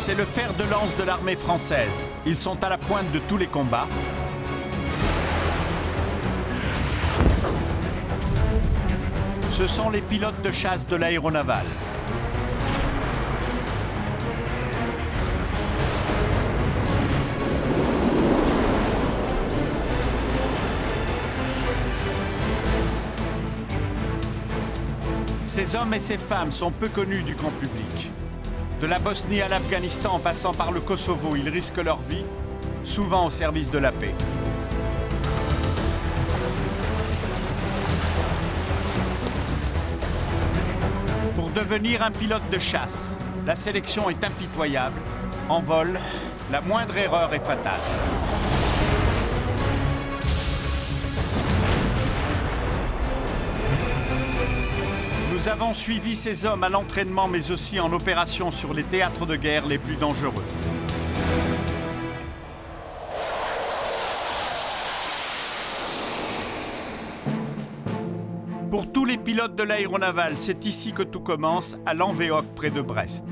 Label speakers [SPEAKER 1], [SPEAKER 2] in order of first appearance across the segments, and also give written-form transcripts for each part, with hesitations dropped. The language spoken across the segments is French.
[SPEAKER 1] C'est le fer de lance de l'armée française. Ils sont à la pointe de tous les combats. Ce sont les pilotes de chasse de l'aéronavale. Ces hommes et ces femmes sont peu connus du grand public. De la Bosnie à l'Afghanistan en passant par le Kosovo, ils risquent leur vie, souvent au service de la paix. Pour devenir un pilote de chasse, la sélection est impitoyable. En vol, la moindre erreur est fatale. Nous avons suivi ces hommes à l'entraînement, mais aussi en opération sur les théâtres de guerre les plus dangereux. Pour tous les pilotes de l'aéronavale, c'est ici que tout commence, à Lanvéoc, près de Brest.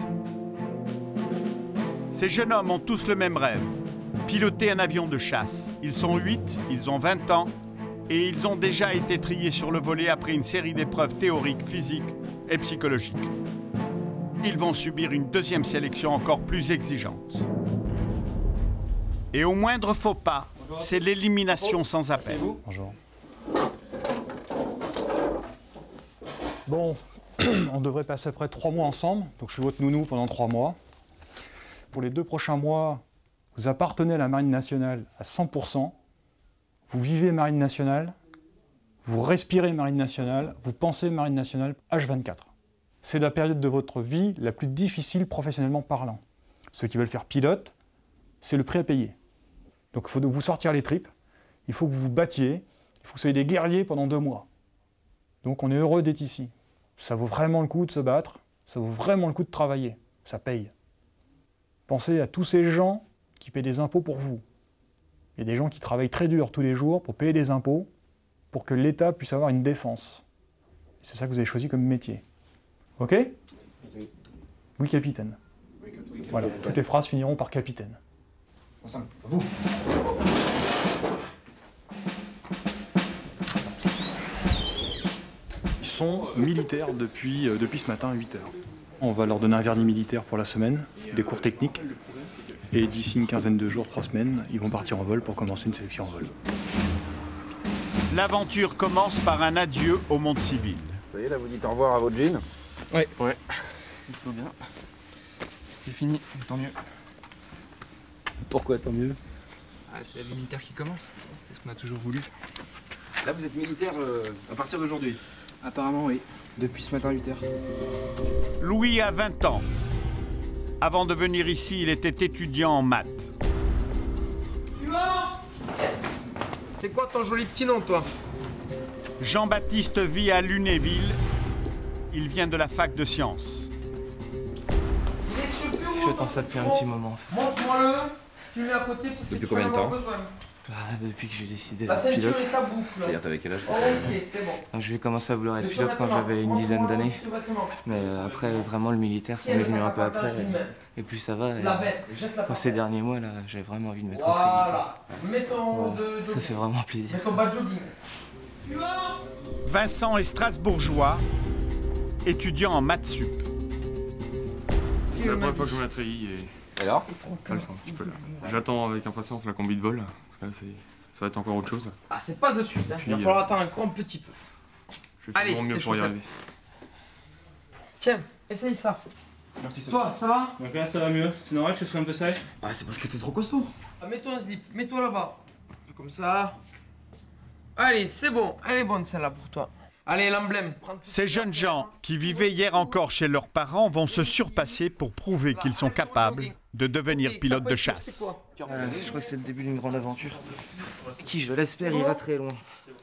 [SPEAKER 1] Ces jeunes hommes ont tous le même rêve, piloter un avion de chasse. Ils sont 8, ils ont 20 ans, et ils ont déjà été triés sur le volet après une série d'épreuves théoriques, physiques et psychologiques. Ils vont subir une deuxième sélection encore plus exigeante. Et au moindre faux pas, c'est l'élimination sans appel.
[SPEAKER 2] Bonjour. Bon, on devrait passer après 3 mois ensemble, donc je suis votre nounou pendant 3 mois. Pour les 2 prochains mois, vous appartenez à la Marine nationale à 100%. Vous vivez Marine nationale, vous respirez Marine nationale, vous pensez Marine nationale H24. C'est la période de votre vie la plus difficile professionnellement parlant. Ceux qui veulent faire pilote, c'est le prix à payer. Donc il faut vous sortir les tripes, il faut que vous vous battiez, il faut que vous soyez des guerriers pendant 2 mois. Donc on est heureux d'être ici. Ça vaut vraiment le coup de se battre, ça vaut vraiment le coup de travailler, ça paye. Pensez à tous ces gens qui paient des impôts pour vous. Il y a des gens qui travaillent très dur tous les jours pour payer des impôts, pour que l'État puisse avoir une défense. C'est ça que vous avez choisi comme métier. OK? Oui, capitaine. Oui, capitaine. Voilà, toutes les phrases finiront par capitaine.
[SPEAKER 3] Ensemble, vous.
[SPEAKER 2] Ils sont militaires depuis ce matin à 8 h. On va leur donner un vernis militaire pour la semaine, des cours techniques. Et d'ici une quinzaine de jours, 3 semaines, ils vont partir en vol pour commencer une sélection en vol.
[SPEAKER 1] L'aventure commence par un adieu au monde civil.
[SPEAKER 3] Ça y est, là, vous dites au revoir à votre jean?
[SPEAKER 4] Ouais.
[SPEAKER 3] Ouais.
[SPEAKER 4] Tout va bien. C'est fini, tant mieux.
[SPEAKER 3] Pourquoi tant mieux?
[SPEAKER 4] Ah, c'est la vie militaire qui commence. C'est ce qu'on a toujours voulu.
[SPEAKER 3] Là, vous êtes militaire à partir d'aujourd'hui?
[SPEAKER 4] Apparemment, oui. Depuis ce matin, 8 h.
[SPEAKER 1] Louis a 20 ans. Avant de venir ici, il était étudiant en maths.
[SPEAKER 5] C'est quoi ton joli petit nom, toi?
[SPEAKER 1] Jean-Baptiste vit à Lunéville. Il vient de la fac de sciences.
[SPEAKER 4] J'attends ça depuis un petit moment.
[SPEAKER 5] Montre-moi-le. Tu le mets à côté parce que
[SPEAKER 3] Depuis
[SPEAKER 5] tu vas
[SPEAKER 3] combien de
[SPEAKER 5] en avoir
[SPEAKER 3] temps?
[SPEAKER 5] besoin.
[SPEAKER 4] Depuis que j'ai décidé
[SPEAKER 5] La
[SPEAKER 4] d'être
[SPEAKER 5] ceinture
[SPEAKER 4] pilote.
[SPEAKER 5] et sa boucle.
[SPEAKER 3] C'est-à-dire, t'avais quel âge?
[SPEAKER 5] Ok, c'est bon.
[SPEAKER 4] Donc, j'ai commencé à vouloir être
[SPEAKER 5] Le
[SPEAKER 4] pilote quand
[SPEAKER 5] survêtement.
[SPEAKER 4] j'avais une dizaine d'années.
[SPEAKER 5] Montre-moi le survêtement.
[SPEAKER 4] Mais après, vraiment, le militaire, ça
[SPEAKER 5] Tiens,
[SPEAKER 4] m'est
[SPEAKER 5] le
[SPEAKER 4] venu
[SPEAKER 5] sac
[SPEAKER 4] un
[SPEAKER 5] à
[SPEAKER 4] peu
[SPEAKER 5] partage
[SPEAKER 4] après.
[SPEAKER 5] d'une main.
[SPEAKER 4] Et plus ça va.
[SPEAKER 5] La veste, jette-la par
[SPEAKER 4] Ces
[SPEAKER 5] terre.
[SPEAKER 4] derniers mois, là, j'avais vraiment envie de mettre entre
[SPEAKER 5] Voilà. Mets ton
[SPEAKER 4] guillemets.
[SPEAKER 5] de
[SPEAKER 4] Ça fait vraiment plaisir.
[SPEAKER 5] Mets ton bas de jogging. Suivant.
[SPEAKER 1] Vincent est strasbourgeois, étudiant en maths sup.
[SPEAKER 6] C'est la première fois que je me la treillis et
[SPEAKER 3] Alors?
[SPEAKER 6] ça le sent un petit peu là. J'attends avec impatience la combi de vol, parce que là ça va être encore autre chose.
[SPEAKER 5] Ah, c'est pas de suite. Hein. Il va
[SPEAKER 6] Puis,
[SPEAKER 5] falloir attendre encore un petit peu.
[SPEAKER 6] Je vais
[SPEAKER 5] Allez,
[SPEAKER 6] faire mon mieux
[SPEAKER 5] tes
[SPEAKER 6] pour y
[SPEAKER 5] chaussettes.
[SPEAKER 6] arriver.
[SPEAKER 5] Tiens, essaye ça.
[SPEAKER 6] Merci.
[SPEAKER 5] Toi, ça va?
[SPEAKER 2] Donc là, ça va mieux. C'est normal que je sois un peu sec.
[SPEAKER 3] Ah, c'est parce que t'es trop costaud.
[SPEAKER 5] Ah, mets-toi un slip, mets-toi là-bas. Comme ça. Allez, c'est bon. Elle est bonne celle-là pour toi. Allez, l'emblème. Prends tout
[SPEAKER 1] Ces jeunes gens qui vivaient hier encore chez leurs parents vont se surpasser pour prouver qu'ils sont capables de devenir pilotes de chasse.
[SPEAKER 4] Je crois que c'est le début d'une grande aventure. Qui, je l'espère, ira très loin.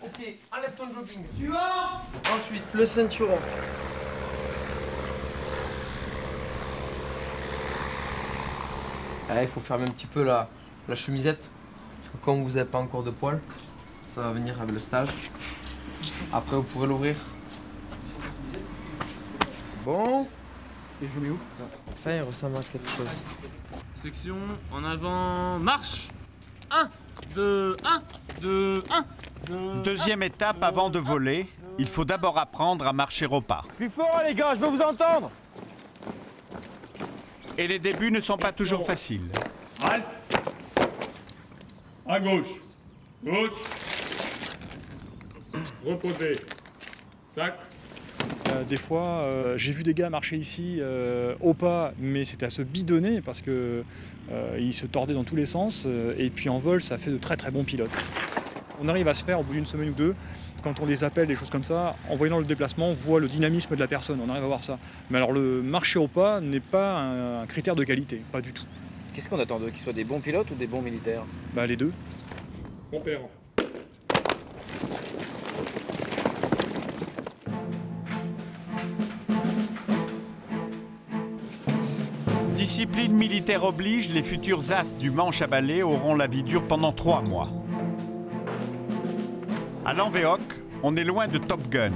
[SPEAKER 5] Ok, enlève ton jogging. Suivant. Ensuite, le ceinturon. Il faut fermer un petit peu la chemisette. Parce que comme vous n'avez pas encore de poils, ça va venir avec le stage. Après, vous pourrez l'ouvrir. Bon. Et je mets où ça? Enfin, il ressemble à quelque chose.
[SPEAKER 6] Section en avant, marche. 1, 2, 1, 2, 1, 2.
[SPEAKER 1] Deuxième étape avant de voler, il faut d'abord apprendre à marcher au pas.
[SPEAKER 2] Plus fort les gars, je veux vous entendre.
[SPEAKER 1] Et les débuts ne sont pas toujours faciles.
[SPEAKER 6] Halte. À gauche. Gauche. Reposez. Sac.
[SPEAKER 2] Des fois, j'ai vu des gars marcher ici au pas, mais c'était à se bidonner parce que ils se tordaient dans tous les sens. Et puis en vol, ça fait de très très bons pilotes. On arrive à se faire au bout d'une semaine ou deux, quand on les appelle, des choses comme ça, en voyant le déplacement, on voit le dynamisme de la personne, on arrive à voir ça. Mais alors le marcher au pas n'est pas un critère de qualité, pas du tout.
[SPEAKER 3] Qu'est-ce qu'on attend d'eux? Qu'ils soient des bons pilotes ou des bons militaires?
[SPEAKER 2] Bah les deux.
[SPEAKER 6] Compère.
[SPEAKER 1] Discipline militaire oblige, les futurs as du manche à balai auront la vie dure pendant 3 mois. À Lanvéoc, on est loin de Top Gun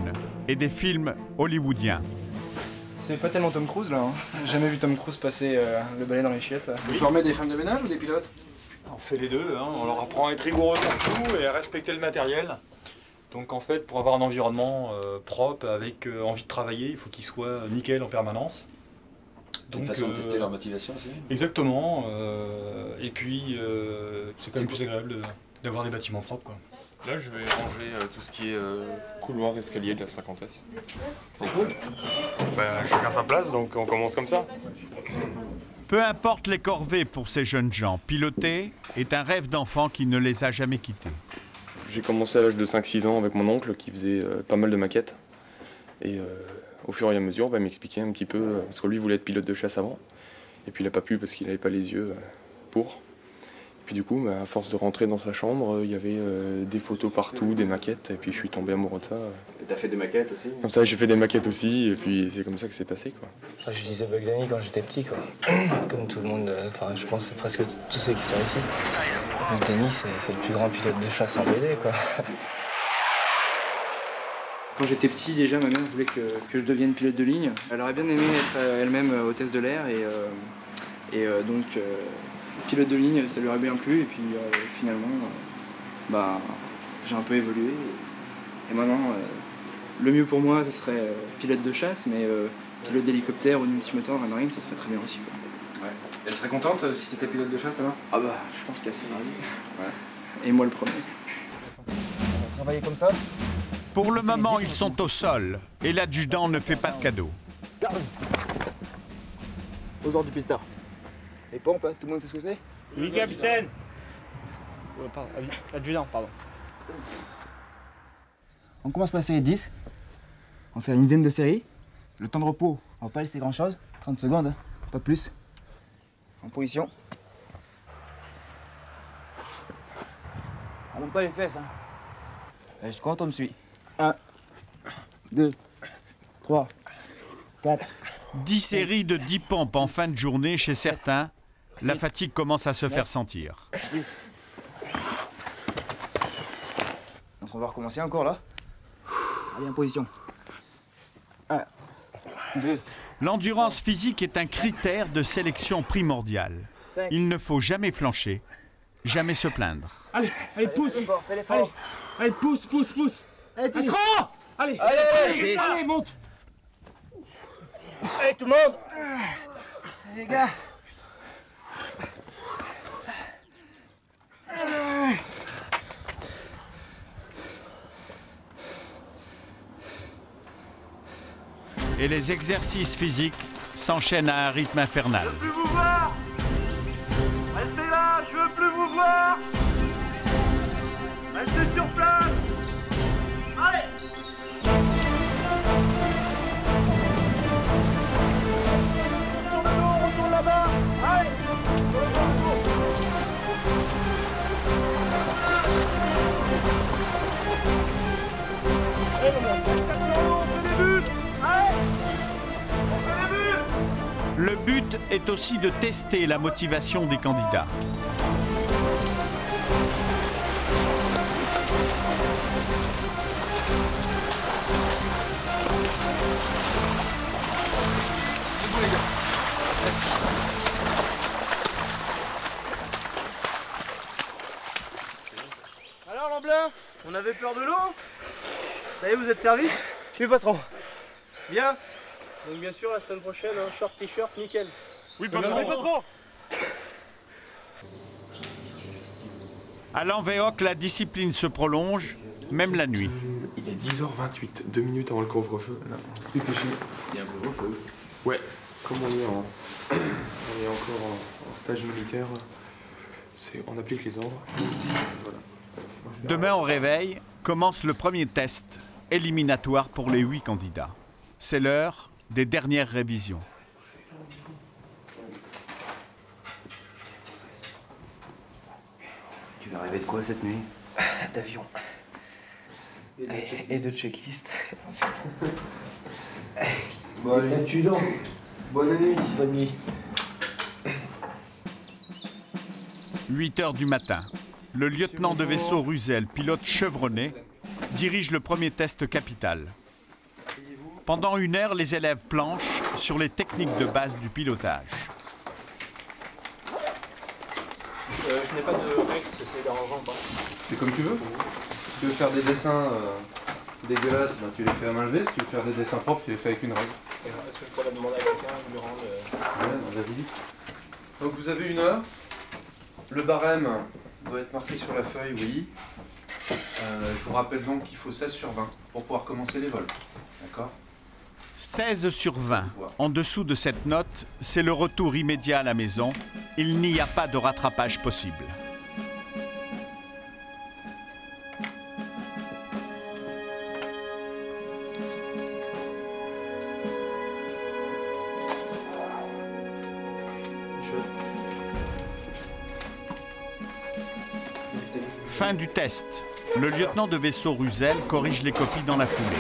[SPEAKER 1] et des films hollywoodiens.
[SPEAKER 4] C'est pas tellement Tom Cruise là, hein. J'ai jamais vu Tom Cruise passer le balai dans les chiottes. Là.
[SPEAKER 3] Vous formez des femmes de ménage ou des pilotes?
[SPEAKER 2] On fait les deux, hein. On leur apprend à être rigoureux partout et à respecter le matériel. Donc en fait, pour avoir un environnement propre, avec envie de travailler, il faut qu'il soit nickel en permanence.
[SPEAKER 3] Donc, une façon de tester leur motivation aussi.
[SPEAKER 2] Exactement. Et puis, c'est quand même plus agréable d'avoir des bâtiments propres, quoi.
[SPEAKER 6] Là, je vais ranger tout ce qui est couloir, escalier de la 50S.
[SPEAKER 3] C'est cool.
[SPEAKER 6] Bah, chacun sa place, donc on commence comme ça.
[SPEAKER 1] Peu importe les corvées pour ces jeunes gens, piloter est un rêve d'enfant qui ne les a jamais quittés.
[SPEAKER 6] J'ai commencé à l'âge de 5-6 ans avec mon oncle qui faisait pas mal de maquettes. Et au fur et à mesure, il m'expliquait un petit peu, parce que lui voulait être pilote de chasse avant. Et puis il n'a pas pu parce qu'il n'avait pas les yeux pour. Et puis du coup, à force de rentrer dans sa chambre, il y avait des photos partout, des maquettes, et puis je suis tombé amoureux de ça.
[SPEAKER 3] Et t'as fait des maquettes aussi?
[SPEAKER 6] Comme ça, j'ai fait des maquettes aussi, et puis c'est comme ça que c'est passé, quoi.
[SPEAKER 7] Enfin, je lisais Bugs Bunny quand j'étais petit, quoi. Comme tout le monde, enfin, je pense que c'est presque tous ceux qui sont ici. Bugs Bunny, c'est le plus grand pilote de chasse en BD, quoi.
[SPEAKER 4] Quand j'étais petit, déjà, ma mère voulait que je devienne pilote de ligne. Elle aurait bien aimé être elle-même hôtesse de l'air donc pilote de ligne, ça lui aurait bien plu. Et puis finalement, j'ai un peu évolué. Et maintenant, le mieux pour moi, ce serait pilote de chasse, mais pilote d'hélicoptère ou de multimoteur dans la marine, ça serait très bien aussi, quoi.
[SPEAKER 3] Ouais. Elle serait contente si t'étais pilote de chasse alors?
[SPEAKER 4] Ah bah, je pense qu'elle serait ravie. Ouais. Et moi le premier.
[SPEAKER 7] On va travailler comme ça.
[SPEAKER 1] Pour le moment, ils sont au sol et l'adjudant ne fait pas de cadeaux.
[SPEAKER 7] Aux ordres du pistard. Les pompes, hein, tout le monde sait ce que c'est?
[SPEAKER 2] Oui, capitaine. Pardon, adjudant, pardon.
[SPEAKER 7] On commence par la série 10. On fait une dizaine de séries. Le temps de repos, on va pas laisser grand chose. 30 secondes, hein, pas plus. En position. On monte pas les fesses, hein. Allez, je compte, on me suit. 1, 2, 3, 4.
[SPEAKER 1] 10 séries de 10 pompes en fin de journée chez certains, la fatigue commence à se faire sentir.
[SPEAKER 7] 10. Donc on va recommencer encore là. Allez, en position. 1, 2.
[SPEAKER 1] L'endurance physique est un critère de sélection primordial. Il ne faut jamais flancher, jamais se plaindre.
[SPEAKER 5] Allez, pousse.
[SPEAKER 7] Fais l'effort.
[SPEAKER 5] Allez, pousse. Allez, tu Allez, allez, monte. Allez, tout le monde.
[SPEAKER 7] Les gars.
[SPEAKER 1] Et les exercices physiques s'enchaînent à un rythme infernal.
[SPEAKER 5] Je veux plus vous voir. Restez là, je veux plus vous voir. Restez sur place. Allez. Sur le dos, on retourne là-bas. Allez. Sur le dos. Allez, on fait des buts. Allez. On fait des buts.
[SPEAKER 1] Le but est aussi de tester la motivation des candidats.
[SPEAKER 3] C'est bon les gars.
[SPEAKER 8] On avait peur de l'eau. Ça y est, vous êtes servi?
[SPEAKER 9] Je suis patron.
[SPEAKER 8] Bien. Donc bien sûr, la semaine prochaine, un short t-shirt, nickel.
[SPEAKER 1] Oui, patron. À l'Anvéoc, la discipline se prolonge, même la nuit.
[SPEAKER 6] Il est 10h28, 2 minutes avant le couvre-feu. Là, on se dépêche.
[SPEAKER 3] Il y a un couvre-feu.
[SPEAKER 6] Ouais, comme on est encore en stage militaire, on applique les ordres. Voilà.
[SPEAKER 1] Demain au réveil, commence le premier test éliminatoire pour les 8 candidats. C'est l'heure des dernières révisions.
[SPEAKER 3] Tu vas rêver de quoi cette nuit?
[SPEAKER 7] D'avion. Et de checklist.
[SPEAKER 9] Bon, allez, tu dors. Bonne nuit.
[SPEAKER 7] Bonne nuit.
[SPEAKER 1] 8 heures du matin. Le lieutenant de vaisseau Ruzel, pilote chevronné, dirige le premier test capital. Pendant 1 heure, les élèves planchent sur les techniques de base du pilotage.
[SPEAKER 8] Je n'ai pas de règles, c'est dérangeant ou pas?
[SPEAKER 9] C'est comme tu veux. Si tu veux faire des dessins dégueulasses, ben, tu les fais à main levée. Si tu veux faire des dessins propres, tu les fais avec une règle.
[SPEAKER 8] Est-ce que je pourrais la demander à quelqu'un de me rendre
[SPEAKER 9] Ouais, vas-y. Donc vous avez 1 heure. Le barème doit être marqué sur la feuille, oui. Je vous rappelle donc qu'il faut 16 sur 20 pour pouvoir commencer les vols. D'accord?
[SPEAKER 1] 16 sur 20. En dessous de cette note, c'est le retour immédiat à la maison. Il n'y a pas de rattrapage possible. Fin du test. Le lieutenant de vaisseau Ruzel corrige les copies dans la foulée.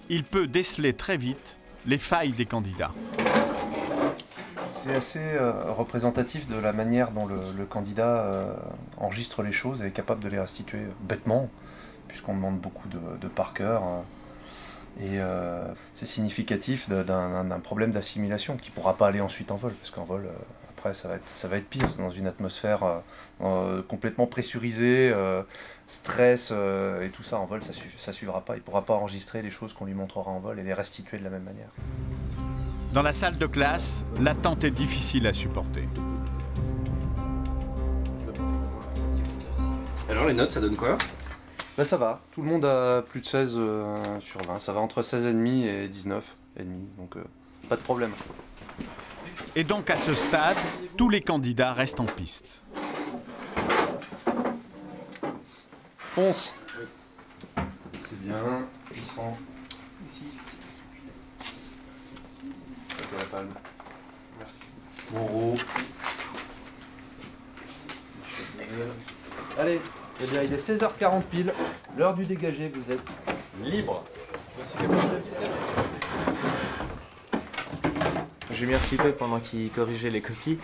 [SPEAKER 1] Il peut déceler très vite les failles des candidats.
[SPEAKER 9] C'est assez représentatif de la manière dont le candidat enregistre les choses et est capable de les restituer bêtement, puisqu'on demande beaucoup de par cœur. Et c'est significatif d'un problème d'assimilation qui ne pourra pas aller ensuite en vol, parce qu'en vol, après, ça va être pire. C'est dans une atmosphère complètement pressurisée, stress et tout ça. En vol, ça ne suivra pas. Il ne pourra pas enregistrer les choses qu'on lui montrera en vol et les restituer de la même manière.
[SPEAKER 1] Dans la salle de classe, l'attente est difficile à supporter.
[SPEAKER 3] Alors les notes, ça donne quoi?
[SPEAKER 9] Ben, ça va. Tout le monde a plus de 16 sur 20. Ça va entre 16,5 et 19,5. Donc pas de problème.
[SPEAKER 1] Et donc à ce stade, tous les candidats restent en piste.
[SPEAKER 9] Ponce. C'est bien. Il se rend. Ici. Ok, la palme. Merci. Moreau. Allez, eh bien, il est 16h40 pile. L'heure du dégagé, vous êtes libre.
[SPEAKER 7] J'ai bien flippé pendant qu'il corrigeait les copies.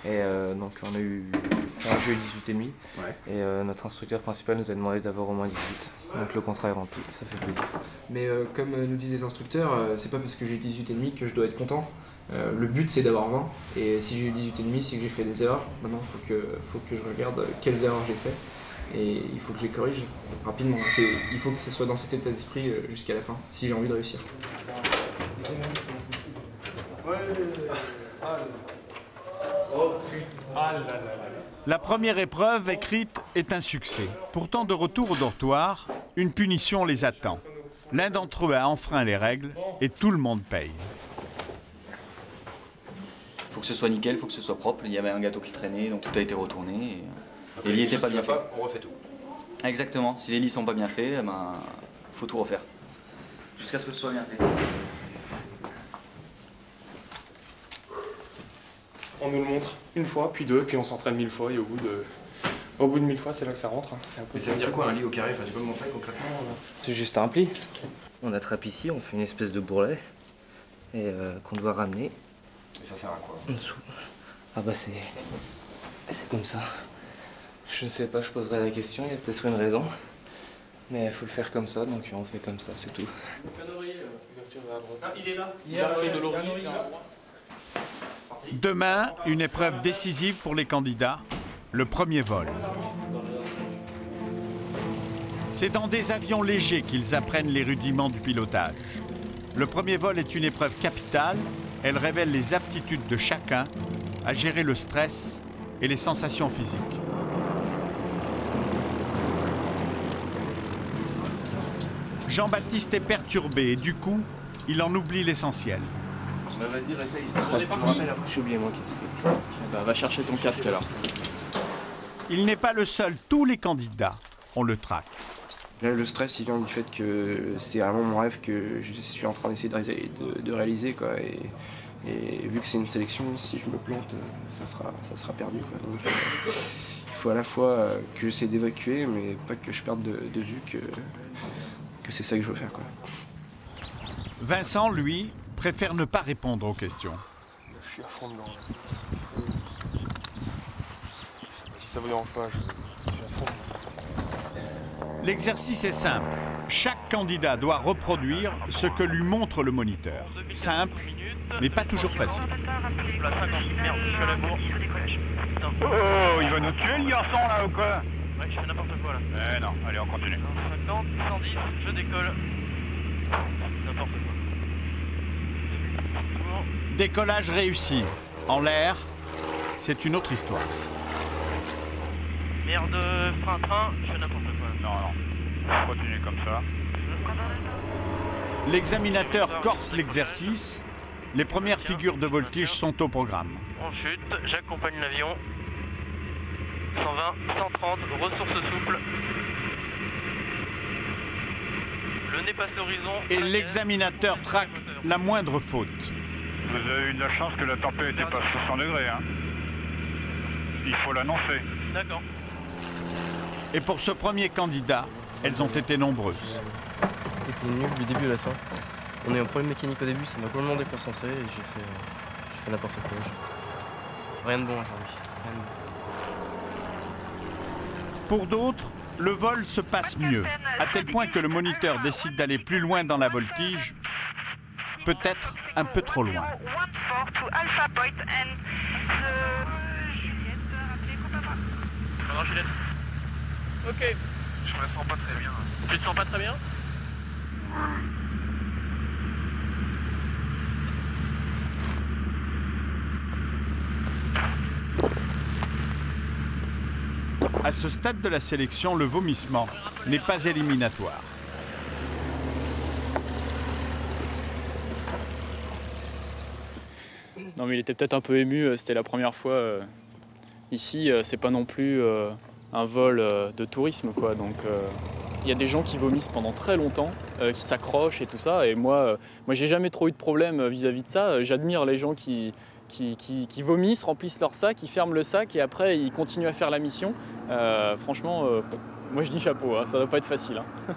[SPEAKER 7] Et donc on a eu... Enfin, j'ai eu 18,5. Ouais. Et notre instructeur principal nous a demandé d'avoir au moins 18. Donc le contrat est rempli, ça fait plaisir.
[SPEAKER 4] Mais comme nous disent les instructeurs, c'est pas parce que j'ai 18,5 que je dois être content. Le but c'est d'avoir 20. Et si j'ai eu 18,5, c'est que j'ai fait des erreurs. Maintenant il faut que je regarde quelles erreurs j'ai fait. Et il faut que je les corrige rapidement. Il faut que ce soit dans cet état d'esprit jusqu'à la fin, si j'ai envie de réussir.
[SPEAKER 1] La première épreuve écrite est un succès. Pourtant, de retour au dortoir, une punition les attend. L'un d'entre eux a enfreint les règles et tout le monde paye.
[SPEAKER 10] Il faut que ce soit nickel, il faut que ce soit propre. Il y avait un gâteau qui traînait, donc tout a été retourné. Et les lits n'étaient pas bien faits.
[SPEAKER 3] On refait tout.
[SPEAKER 10] Exactement. Si les lits sont pas bien faits, ben, faut tout refaire. Jusqu'à ce que ce soit bien fait.
[SPEAKER 6] On nous le montre une fois, puis deux, puis on s'entraîne 1000 fois, et au bout de 1000 fois, c'est là que ça rentre. C'est un peu...
[SPEAKER 3] Mais ça veut dire quoi un lit au carré? Enfin, tu peux me montrer concrètement?
[SPEAKER 7] C'est juste un pli. On attrape ici, on fait une espèce de bourrelet et qu'on doit ramener.
[SPEAKER 3] Et ça sert à quoi?
[SPEAKER 7] En dessous. Ah bah c'est comme ça. Je ne sais pas, je poserai la question, il y a peut-être une raison. Mais il faut le faire comme ça, donc on fait comme ça, c'est tout.
[SPEAKER 8] Il est là.
[SPEAKER 1] Demain, une épreuve décisive pour les candidats, le premier vol. C'est dans des avions légers qu'ils apprennent les rudiments du pilotage. Le premier vol est une épreuve capitale. Elle révèle les aptitudes de chacun à gérer le stress et les sensations physiques. Jean-Baptiste est perturbé et du coup, il en oublie l'essentiel.
[SPEAKER 3] Vas-y, réessaye.
[SPEAKER 4] On est parti. J'ai oublié mon casque. Va chercher ton casque alors.
[SPEAKER 1] Il n'est pas le seul, tous les candidats ont le trac.
[SPEAKER 4] Là, le stress, il vient du fait que c'est vraiment mon rêve que je suis en train d'essayer de réaliser, quoi. Et vu que c'est une sélection, si je me plante, ça sera perdu, quoi. Donc, il faut à la fois que j'essaie d'évacuer, mais pas que je perde de vue que c'est ça que je veux faire, quoi.
[SPEAKER 1] Vincent, lui, préfère ne pas répondre aux questions.
[SPEAKER 6] Je suis à fond dedans. Là. Si ça vous dérange pas, je suis à fond.
[SPEAKER 1] L'exercice est simple. Chaque candidat doit reproduire ce que lui montre le moniteur. Simple, mais pas toujours facile.
[SPEAKER 11] Oh, il va nous tuer le garçon là ou quoi?
[SPEAKER 12] Ouais, je fais n'importe quoi là.
[SPEAKER 11] Eh non, allez on continue.
[SPEAKER 12] 50, 110, je décolle. N'importe quoi.
[SPEAKER 1] Décollage réussi. En l'air, c'est une autre histoire.
[SPEAKER 12] Merde, frein, je fais n'importe quoi.
[SPEAKER 11] Non, continue comme ça.
[SPEAKER 1] L'examinateur corse l'exercice. Les premières figures de voltige sont au programme.
[SPEAKER 12] On chute, j'accompagne l'avion. 120, 130, ressources souples. Le nez passe l'horizon.
[SPEAKER 1] Et l'examinateur traque la moindre faute.
[SPEAKER 11] Vous avez eu de la chance que la tempête n'était pas 60 degrés, hein. Il faut l'annoncer.
[SPEAKER 12] D'accord.
[SPEAKER 1] Et pour ce premier candidat, elles ont été nombreuses.
[SPEAKER 13] C'était nul du début à la fin. On a eu un problème mécanique au début, ça m'a complètement déconcentré et j'ai fait n'importe quoi. Rien de bon aujourd'hui. Rien de bon.
[SPEAKER 1] Pour d'autres, le vol se passe mieux, à tel point que le moniteur décide d'aller plus loin dans la voltige, peut-être un peu trop loin.
[SPEAKER 12] Alors, Juliette. Ok.
[SPEAKER 3] Je me sens pas très bien.
[SPEAKER 12] Tu te sens pas très bien?
[SPEAKER 1] À ce stade de la sélection, le vomissement n'est pas éliminatoire.
[SPEAKER 14] Non mais il était peut-être un peu ému, c'était la première fois ici, c'est pas non plus un vol de tourisme quoi, donc il y a des gens qui vomissent pendant très longtemps, qui s'accrochent et tout ça, et moi j'ai jamais trop eu de problème vis-à-vis de ça, j'admire les gens qui vomissent, remplissent leur sac, qui ferment le sac et après ils continuent à faire la mission. Franchement, moi je dis chapeau, hein, ça doit pas être facile. Hein.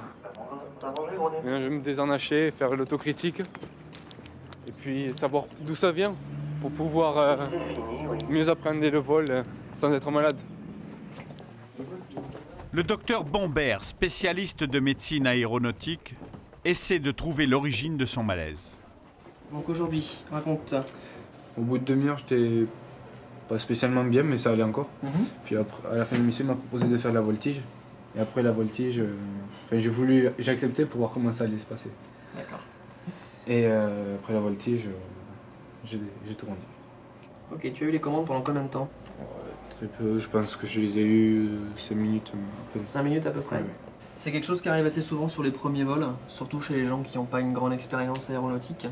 [SPEAKER 15] Je vais me désennacher, faire l'autocritique et puis savoir d'où ça vient pour pouvoir mieux appréhender le vol sans être malade.
[SPEAKER 1] Le docteur Bombert, spécialiste de médecine aéronautique, essaie de trouver l'origine de son malaise.
[SPEAKER 4] Donc aujourd'hui, raconte.
[SPEAKER 15] Au bout de demi-heure, j'étais pas spécialement bien, mais ça allait encore. Puis après, à la fin de l'émission, il m'a proposé de faire de la voltige. Et après la voltige, j'ai accepté pour voir comment ça allait se passer.
[SPEAKER 4] D'accord.
[SPEAKER 15] Et après la voltige, j'ai tourné.
[SPEAKER 4] Ok, tu as eu les commandes pendant combien de temps?
[SPEAKER 15] Très peu, je pense que je les ai eu 5 minutes.
[SPEAKER 4] 5 minutes à peu près.
[SPEAKER 15] Ouais.
[SPEAKER 4] C'est quelque chose qui arrive assez souvent sur les premiers vols, surtout chez les gens qui n'ont pas une grande expérience aéronautique.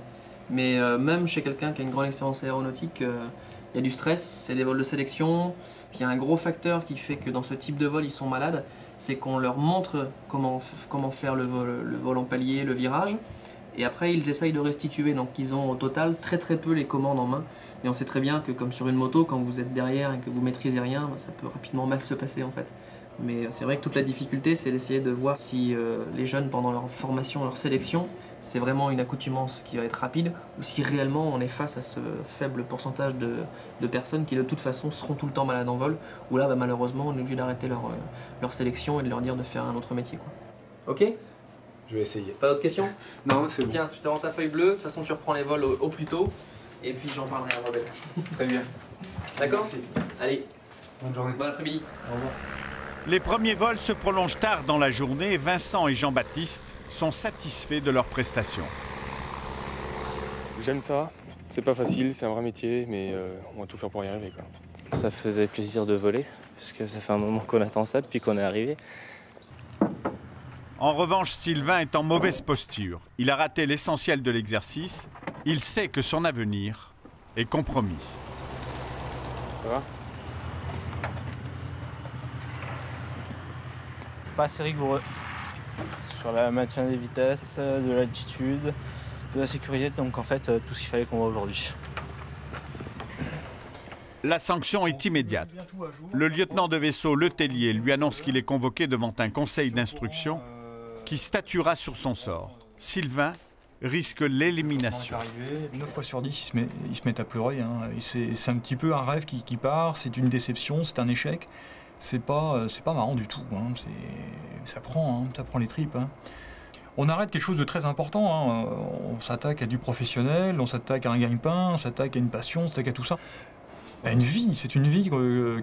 [SPEAKER 4] Mais même chez quelqu'un qui a une grande expérience aéronautique, il y a du stress, c'est des vols de sélection. Puis il y a un gros facteur qui fait que dans ce type de vol, ils sont malades, c'est qu'on leur montre comment faire le vol en palier, le virage. Et après, ils essayent de restituer, donc ils ont au total très peu les commandes en main. Et on sait très bien que comme sur une moto, quand vous êtes derrière et que vous maîtrisez rien, ça peut rapidement mal se passer en fait. Mais c'est vrai que toute la difficulté, c'est d'essayer de voir si les jeunes, pendant leur formation, leur sélection, c'est vraiment une accoutumance qui va être rapide, ou si réellement on est face à ce faible pourcentage de personnes qui de toute façon seront tout le temps malades en vol, où là, malheureusement, on est obligé d'arrêter leur sélection et de leur dire de faire un autre métier, quoi. Ok ?
[SPEAKER 15] Je vais essayer.
[SPEAKER 4] Pas d'autres questions?
[SPEAKER 15] Non, c'est bon.
[SPEAKER 4] Tiens, je te rends ta feuille bleue, de toute façon tu reprends les vols au plus tôt, et puis j'en parlerai à Rebelle.
[SPEAKER 15] Très bien.
[SPEAKER 4] D'accord? Allez.
[SPEAKER 15] Bonne journée.
[SPEAKER 4] Bon après-midi.
[SPEAKER 15] Au revoir.
[SPEAKER 1] Les premiers vols se prolongent tard dans la journée et Vincent et Jean-Baptiste sont satisfaits de leurs prestations.
[SPEAKER 6] J'aime ça, c'est pas facile, c'est un vrai métier, mais on va tout faire pour y arriver, quoi.
[SPEAKER 7] Ça faisait plaisir de voler, parce que ça fait un moment qu'on attend ça depuis qu'on est arrivé.
[SPEAKER 1] En revanche, Sylvain est en mauvaise posture. Il a raté l'essentiel de l'exercice. Il sait que son avenir est compromis.
[SPEAKER 6] Ça va?
[SPEAKER 13] Pas assez rigoureux. Sur le maintien des vitesses, de l'altitude, de la sécurité, donc en fait tout ce qu'il fallait qu'on voit aujourd'hui.
[SPEAKER 1] La sanction est immédiate. Le lieutenant de vaisseau Le Tellier lui annonce qu'il est convoqué devant un conseil d'instruction qui statuera sur son sort. Sylvain risque l'élimination.
[SPEAKER 2] 9 fois sur 10, ils se mettent à pleurer. Hein. C'est un petit peu un rêve qui part, c'est une déception, c'est un échec. C'est pas marrant du tout. Hein. Ça prend les tripes. Hein. On arrête quelque chose de très important. Hein. On s'attaque à du professionnel, on s'attaque à un gagne-pain, on s'attaque à une passion, on s'attaque à tout ça. Une vie, c'est une vie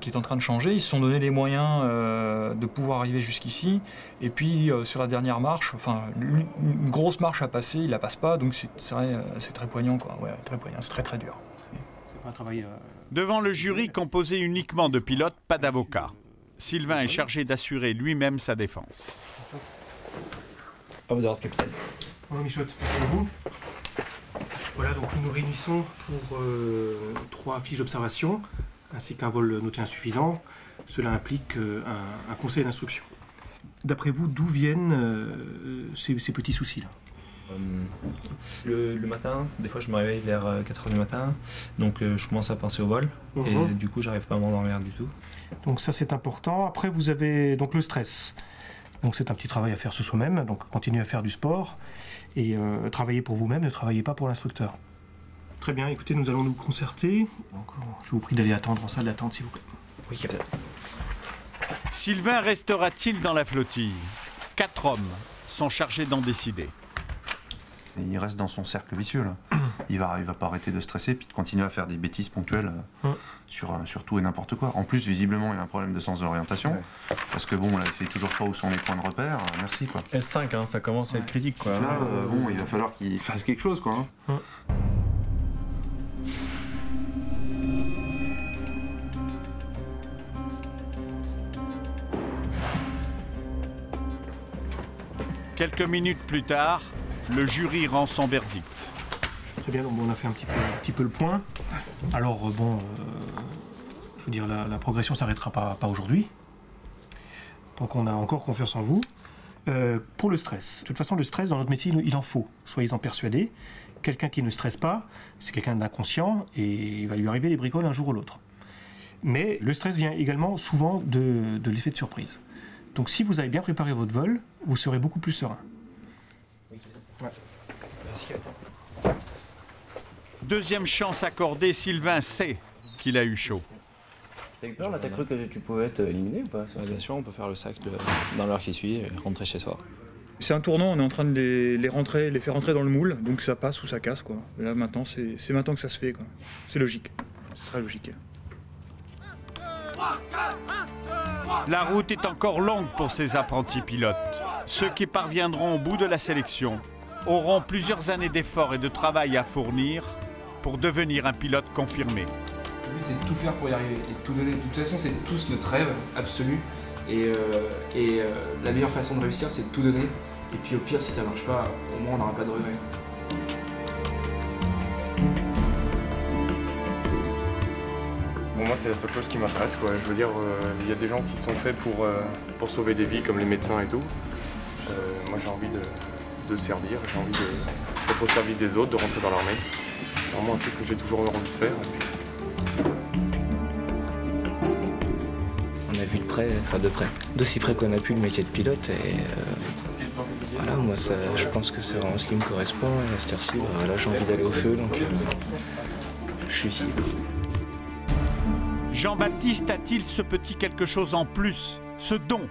[SPEAKER 2] qui est en train de changer. Ils se sont donné les moyens de pouvoir arriver jusqu'ici. Et puis sur la dernière marche, enfin une grosse marche à passer, ils la passent pas. Donc c'est très poignant, quoi. Ouais, très poignant. C'est très très dur. C'est pas un travail.
[SPEAKER 1] Devant le jury composé uniquement de pilotes, pas d'avocats. Sylvain est chargé d'assurer lui-même sa défense.
[SPEAKER 16] À vos ordres, capitaine.
[SPEAKER 17] Bonjour Michotte, et vous ? Voilà, donc nous nous réunissons pour 3 fiches d'observation, ainsi qu'un vol noté insuffisant. Cela implique un conseil d'instruction. D'après vous, d'où viennent ces petits soucis-là ?
[SPEAKER 16] Le matin, des fois je me réveille vers 4h du matin, donc je commence à penser au vol, et du coup j'arrive pas à m'endormir du tout.
[SPEAKER 17] Donc ça c'est important. Après vous avez donc le stress. Donc c'est un petit travail à faire sur soi-même, donc continuez à faire du sport et travaillez pour vous-même, ne travaillez pas pour l'instructeur. Très bien, écoutez, nous allons nous concerter. Donc, je vous prie d'aller attendre en salle d'attente s'il vous plaît.
[SPEAKER 16] Oui, capitaine.
[SPEAKER 1] Sylvain restera-t-il dans la flottille? 4 hommes sont chargés d'en décider.
[SPEAKER 9] Et il reste dans son cercle vicieux, là. Il va pas arrêter de stresser puis de continuer à faire des bêtises ponctuelles sur tout et n'importe quoi. En plus, visiblement, il a un problème de sens de l'orientation. Parce que bon, là, il sait toujours pas où sont les points de repère. Merci, quoi.
[SPEAKER 16] S5, hein, ça commence à être critique, quoi.
[SPEAKER 9] Là, bon, il va falloir qu'il fasse quelque chose, quoi. Hein.
[SPEAKER 1] Quelques minutes plus tard, le jury rend son verdict.
[SPEAKER 17] Très bien, donc on a fait un petit peu le point. Alors je veux dire, la progression ne s'arrêtera pas aujourd'hui. Donc on a encore confiance en vous. Pour le stress, de toute façon le stress dans notre métier, il en faut, soyez-en persuadés. Quelqu'un qui ne stresse pas, c'est quelqu'un d'inconscient et il va lui arriver les bricoles un jour ou l'autre. Mais le stress vient également souvent de l'effet de surprise. Donc si vous avez bien préparé votre vol, vous serez beaucoup plus serein.
[SPEAKER 16] Ouais. Merci, capitaine.
[SPEAKER 1] Deuxième chance accordée, Sylvain sait qu'il a eu chaud.
[SPEAKER 7] T'as eu peur là, t'as cru que tu pouvais être éliminé ou pas?
[SPEAKER 13] Bien sûr, on peut faire le sac dans l'heure qui suit et rentrer chez soi.
[SPEAKER 2] C'est un tournant, on est en train de les faire rentrer dans le moule, donc ça passe ou ça casse, quoi. Et là maintenant, c'est maintenant que ça se fait, quoi. C'est logique, c'est très logique.
[SPEAKER 1] La route est encore longue pour ces apprentis pilotes. Ceux qui parviendront au bout de la sélection auront plusieurs années d'efforts et de travail à fournir pour devenir un pilote confirmé.
[SPEAKER 4] Le but, c'est de tout faire pour y arriver et de tout donner. De toute façon, c'est tous notre rêve absolu. Et la meilleure façon de réussir, c'est de tout donner. Et puis au pire, si ça marche pas, au moins on n'aura pas de regrets.
[SPEAKER 6] Bon, moi, c'est la seule chose qui m'intéresse, quoi. Je veux dire, il y a des gens qui sont faits pour sauver des vies, comme les médecins et tout. Moi, j'ai envie de servir, j'ai envie d'être au service des autres, de rentrer dans l'armée. C'est vraiment un truc que j'ai toujours eu envie de faire.
[SPEAKER 7] On a vu de près, enfin de près, d'aussi près qu'on a pu le métier de pilote et voilà, moi ça, je pense que c'est vraiment ce qui me correspond et à cette heure-ci, voilà, j'ai envie d'aller au feu donc je suis ici.
[SPEAKER 1] Jean-Baptiste a-t-il ce petit quelque chose en plus, ce don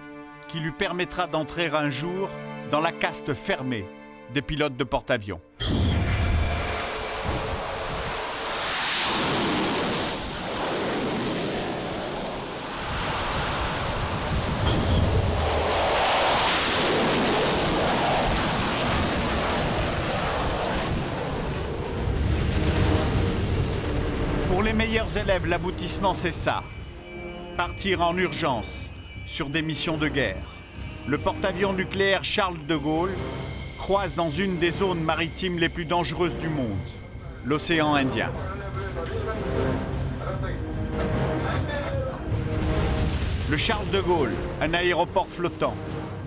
[SPEAKER 1] qui lui permettra d'entrer un jour dans la caste fermée des pilotes de porte-avions? Pour les meilleurs élèves, l'aboutissement c'est ça. Partir en urgence sur des missions de guerre. Le porte-avions nucléaire Charles de Gaulle croise dans une des zones maritimes les plus dangereuses du monde, l'océan Indien. Le Charles de Gaulle, un aéroport flottant,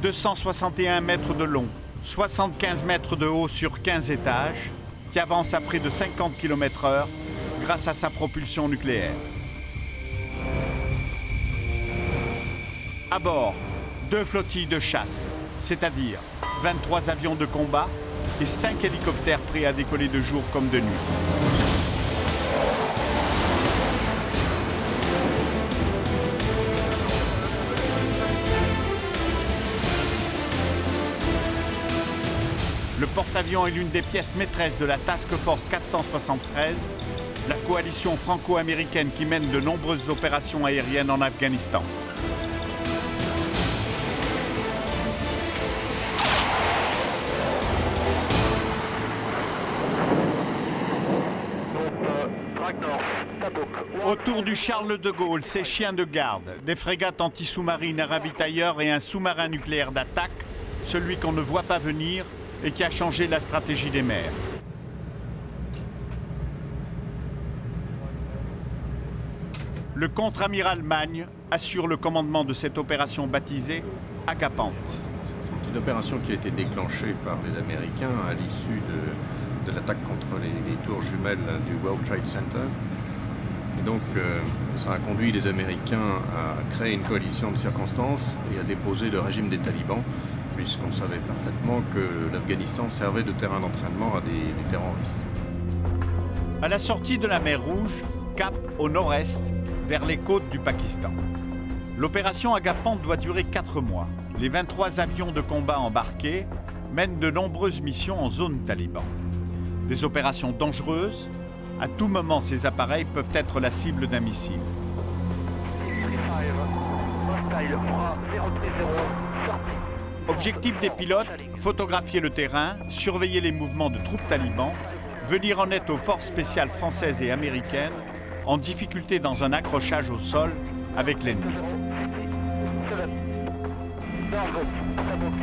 [SPEAKER 1] 261 mètres de long, 75 mètres de haut sur 15 étages, qui avance à près de 50 km/h grâce à sa propulsion nucléaire. À bord, 2 flottilles de chasse, c'est-à-dire 23 avions de combat et 5 hélicoptères prêts à décoller de jour comme de nuit. Le porte-avions est l'une des pièces maîtresses de la Task Force 473, la coalition franco-américaine qui mène de nombreuses opérations aériennes en Afghanistan. Autour du Charles de Gaulle, ses chiens de garde, des frégates anti-sous-marines à ravitailleurs et un sous-marin nucléaire d'attaque, celui qu'on ne voit pas venir et qui a changé la stratégie des mers. Le contre-amiral Magne assure le commandement de cette opération baptisée Agapant.
[SPEAKER 18] C'est une opération qui a été déclenchée par les Américains à l'issue de l'attaque contre les tours jumelles du World Trade Center. Et donc, ça a conduit les Américains à créer une coalition de circonstances et à déposer le régime des talibans, puisqu'on savait parfaitement que l'Afghanistan servait de terrain d'entraînement à des terroristes.
[SPEAKER 1] À la sortie de la mer Rouge, cap au nord-est, vers les côtes du Pakistan. L'opération Agapant doit durer 4 mois. Les 23 avions de combat embarqués mènent de nombreuses missions en zone taliban. Des opérations dangereuses. À tout moment, ces appareils peuvent être la cible d'un missile. Objectif des pilotes, photographier le terrain, surveiller les mouvements de troupes talibans, venir en aide aux forces spéciales françaises et américaines en difficulté dans un accrochage au sol avec l'ennemi.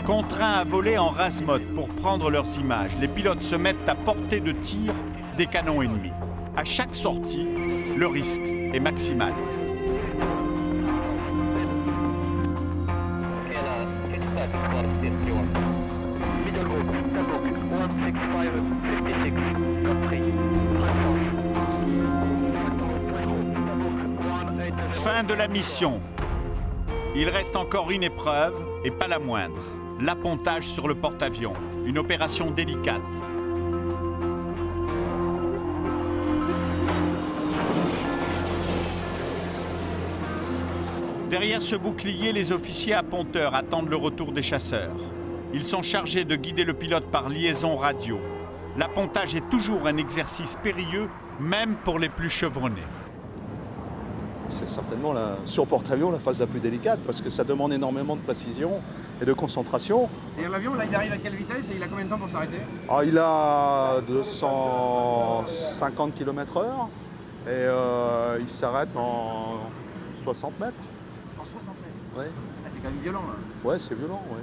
[SPEAKER 1] Contraints à voler en rase mode pour prendre leurs images, les pilotes se mettent à portée de tir des canons ennemis. À chaque sortie, le risque est maximal. Fin de la mission. Il reste encore une épreuve, et pas la moindre, l'appontage sur le porte-avions, une opération délicate. Derrière ce bouclier, les officiers apponteurs attendent le retour des chasseurs. Ils sont chargés de guider le pilote par liaison radio. L'appontage est toujours un exercice périlleux, même pour les plus chevronnés.
[SPEAKER 19] C'est certainement sur porte-avions la phase la plus délicate parce que ça demande énormément de précision et de concentration.
[SPEAKER 5] Et l'avion, là, il arrive à quelle vitesse et il a combien de temps pour s'arrêter?
[SPEAKER 19] Il a 250 km/h et il s'arrête en 60 mètres.
[SPEAKER 5] En 60 mètres?
[SPEAKER 19] Oui.
[SPEAKER 5] Ah, c'est quand même violent, là.
[SPEAKER 19] Ouais, c'est violent, oui.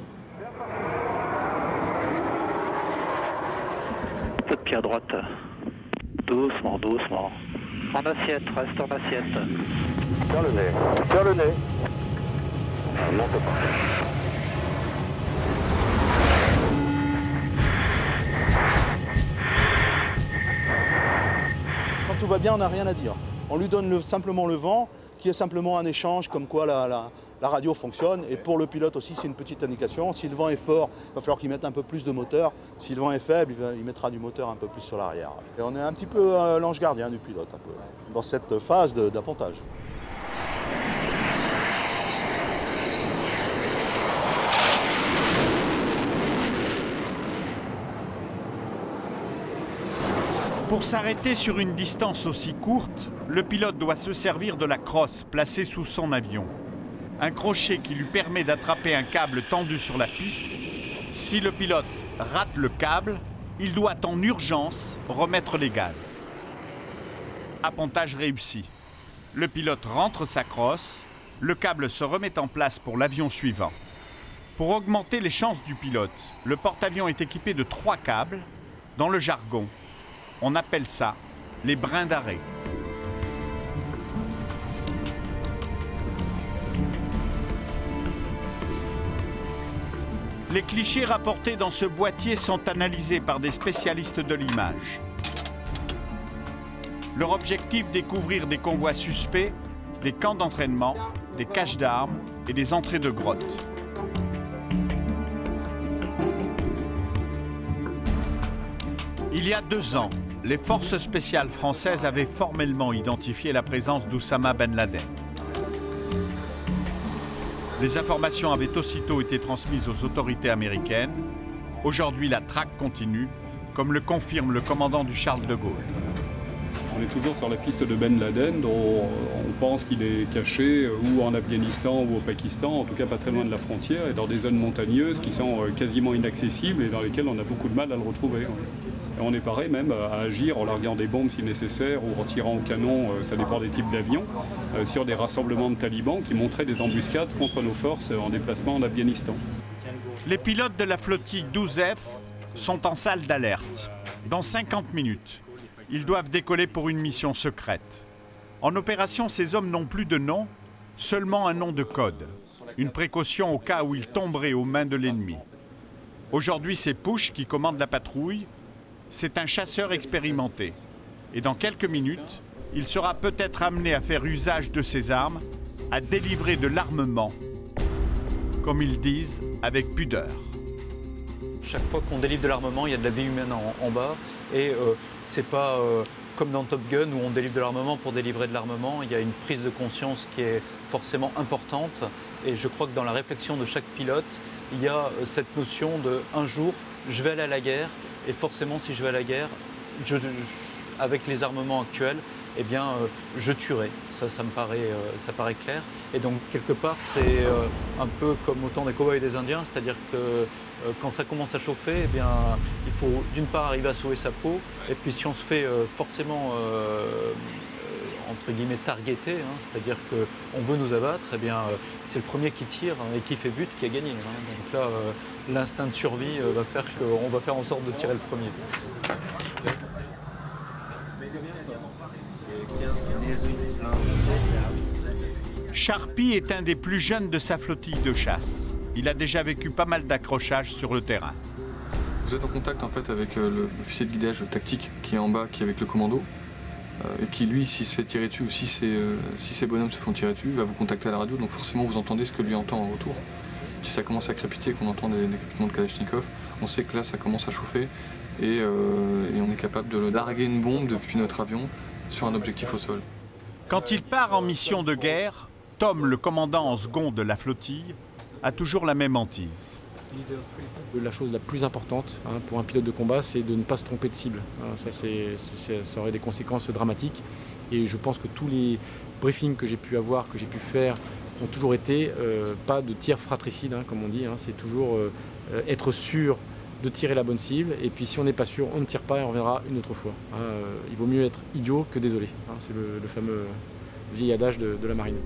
[SPEAKER 20] Peu de pied à droite. Doucement, doucement. En assiette, reste en assiette. Sur le nez. Sur le nez. Monte pas.
[SPEAKER 19] Quand tout va bien, on n'a rien à dire. On lui donne simplement le vent, qui est simplement un échange comme quoi la radio fonctionne. Et pour le pilote aussi, c'est une petite indication. Si le vent est fort, il va falloir qu'il mette un peu plus de moteur. Si le vent est faible, il mettra du moteur un peu plus sur l'arrière. Et on est un petit peu l'ange gardien du pilote, un peu, dans cette phase d'appontage.
[SPEAKER 1] Pour s'arrêter sur une distance aussi courte, le pilote doit se servir de la crosse placée sous son avion. Un crochet qui lui permet d'attraper un câble tendu sur la piste. Si le pilote rate le câble, il doit en urgence remettre les gaz. appontage réussi. Le pilote rentre sa crosse, le câble se remet en place pour l'avion suivant. Pour augmenter les chances du pilote, le porte-avions est équipé de 3 câbles. Dans le jargon, on appelle ça les brins d'arrêt. Les clichés rapportés dans ce boîtier sont analysés par des spécialistes de l'image. Leur objectif, découvrir des convois suspects, des camps d'entraînement, des caches d'armes et des entrées de grottes. Il y a 2 ans, les forces spéciales françaises avaient formellement identifié la présence d'Oussama Ben Laden. Les informations avaient aussitôt été transmises aux autorités américaines. Aujourd'hui, la traque continue, comme le confirme le commandant du Charles de Gaulle.
[SPEAKER 21] On est toujours sur la piste de Ben Laden, dont on pense qu'il est caché ou en Afghanistan ou au Pakistan, en tout cas pas très loin de la frontière, et dans des zones montagneuses qui sont quasiment inaccessibles et dans lesquelles on a beaucoup de mal à le retrouver. Et on est paré même à agir en larguant des bombes si nécessaire ou en tirant au canon, ça dépend des types d'avions, sur des rassemblements de talibans qui montraient des embuscades contre nos forces en déplacement en Afghanistan.
[SPEAKER 1] Les pilotes de la flottille 12F sont en salle d'alerte. Dans 50 minutes, ils doivent décoller pour une mission secrète. En opération, ces hommes n'ont plus de nom, seulement un nom de code. Une précaution au cas où ils tomberaient aux mains de l'ennemi. Aujourd'hui, c'est Push qui commande la patrouille. C'est un chasseur expérimenté. Et dans quelques minutes, il sera peut-être amené à faire usage de ses armes, à délivrer de l'armement, comme ils disent, avec pudeur.
[SPEAKER 22] Chaque fois qu'on délivre de l'armement, il y a de la vie humaine en bas. Et c'est pas comme dans Top Gun où on délivre de l'armement pour délivrer de l'armement. Il y a une prise de conscience qui est forcément importante. Et je crois que dans la réflexion de chaque pilote, il y a cette notion de un jour, je vais aller à la guerre. Et forcément, si je vais à la guerre, avec les armements actuels, eh bien, je tuerai. Ça me paraît clair. Et donc, quelque part, c'est un peu comme au temps des cow-boys et des Indiens, c'est-à-dire que quand ça commence à chauffer, eh bien, il faut d'une part arriver à sauver sa peau, et puis si on se fait forcément, entre guillemets, targeter, c'est-à-dire qu'on veut nous abattre, eh bien, c'est le premier qui tire et qui fait but qui a gagné. Donc là, l'instinct de survie va faire qu'on va faire en sorte de tirer le premier.
[SPEAKER 1] Sharpie est un des plus jeunes de sa flottille de chasse. Il a déjà vécu pas mal d'accrochages sur le terrain.
[SPEAKER 23] Vous êtes en contact en fait avec l'officier de guidage tactique qui est en bas, qui est avec le commando, et qui lui, s'il se fait tirer dessus ou si ces bonhommes se font tirer dessus, va vous contacter à la radio, donc forcément vous entendez ce que lui entend en retour. Si ça commence à crépiter, qu'on entend des crépitements de Kalachnikov, on sait que là ça commence à chauffer et on est capable de larguer une bombe depuis notre avion sur un objectif au sol.
[SPEAKER 1] Quand il part en mission de guerre, Tom, le commandant en second de la flottille, a toujours la même hantise.
[SPEAKER 24] La chose la plus importante pour un pilote de combat, c'est de ne pas se tromper de cible. Ça aurait des conséquences dramatiques. Et je pense que tous les briefings que j'ai pu avoir, que j'ai pu faire, ont toujours été pas de tir fratricide, comme on dit. C'est toujours être sûr de tirer la bonne cible. Et puis si on n'est pas sûr, on ne tire pas et on reviendra une autre fois. Il vaut mieux être idiot que désolé. C'est le fameux vieil adage de la marine.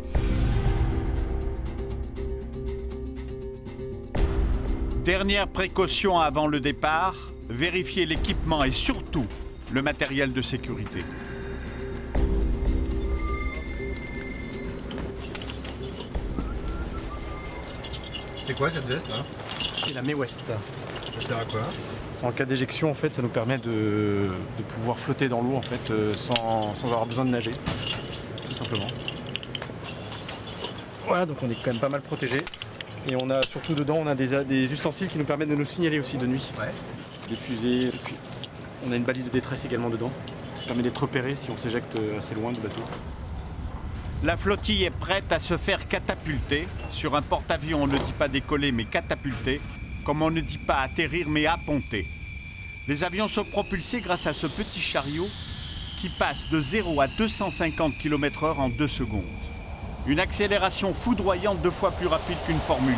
[SPEAKER 1] Dernière précaution avant le départ, vérifier l'équipement et surtout le matériel de sécurité.
[SPEAKER 17] C'est quoi cette veste là?
[SPEAKER 24] C'est la Mae West.
[SPEAKER 17] Ça sert à quoi?
[SPEAKER 24] En cas d'éjection, en fait, ça nous permet de pouvoir flotter dans l'eau en fait, sans avoir besoin de nager, tout simplement. Voilà, donc on est quand même pas mal protégé. Et on a surtout dedans, on a des ustensiles qui nous permettent de nous signaler aussi de nuit. Ouais. Des fusées, et puis on a une balise de détresse également dedans, qui permet d'être repéré si on s'éjecte assez loin du bateau.
[SPEAKER 1] La flottille est prête à se faire catapulter. Sur un porte-avions, on ne dit pas décoller, mais catapulter, comme on ne dit pas atterrir, mais apponter. Les avions sont propulsés grâce à ce petit chariot qui passe de 0 à 250 km/h en 2 secondes. Une accélération foudroyante 2 fois plus rapide qu'une Formule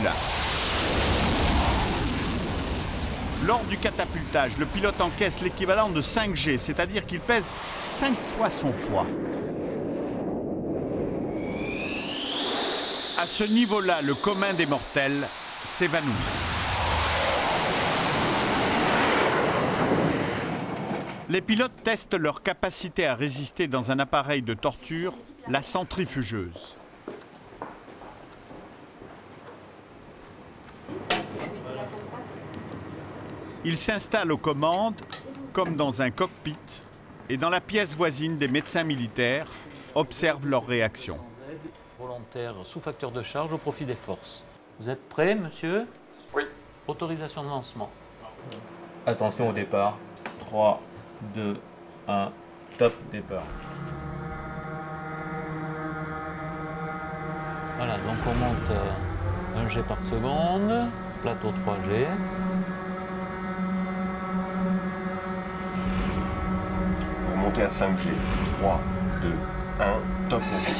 [SPEAKER 1] 1. Lors du catapultage, le pilote encaisse l'équivalent de 5 G, c'est-à-dire qu'il pèse 5 fois son poids. À ce niveau-là, le commun des mortels s'évanouit. Les pilotes testent leur capacité à résister dans un appareil de torture, la centrifugeuse. Ils s'installent aux commandes, comme dans un cockpit, et dans la pièce voisine, des médecins militaires observent leurs réactions.
[SPEAKER 3] Volontaire sous facteur de charge au profit des forces. Vous êtes prêt, monsieur?
[SPEAKER 8] Oui.
[SPEAKER 3] Autorisation de lancement.
[SPEAKER 8] Attention au départ. 3, 2, 1, top départ.
[SPEAKER 3] Voilà, donc on monte 1 G par seconde, plateau 3G.
[SPEAKER 10] Pour monter à 5G, 3, 2, 1, top montée.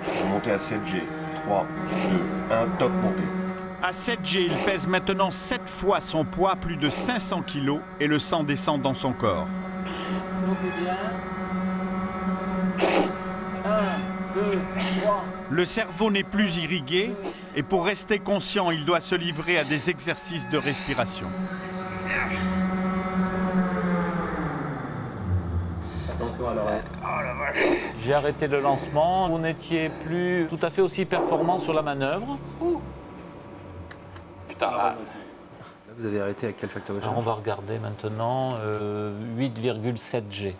[SPEAKER 10] Pour monter à 7G, 3, 2, 1, top montée.
[SPEAKER 1] À 7G, il pèse maintenant 7 fois son poids, plus de 500 kg, et le sang descend dans son corps.
[SPEAKER 3] Levez bien. 1, 2, 3.
[SPEAKER 1] Le cerveau n'est plus irrigué, et pour rester conscient, il doit se livrer à des exercices de respiration.
[SPEAKER 8] Attention à l'oreille.
[SPEAKER 3] J'ai arrêté le lancement. Vous n'étiez plus tout à fait aussi performant sur la manœuvre.
[SPEAKER 8] Putain, là, vous avez arrêté à quel facteur de charge?
[SPEAKER 3] Alors on va regarder maintenant 8,7 G.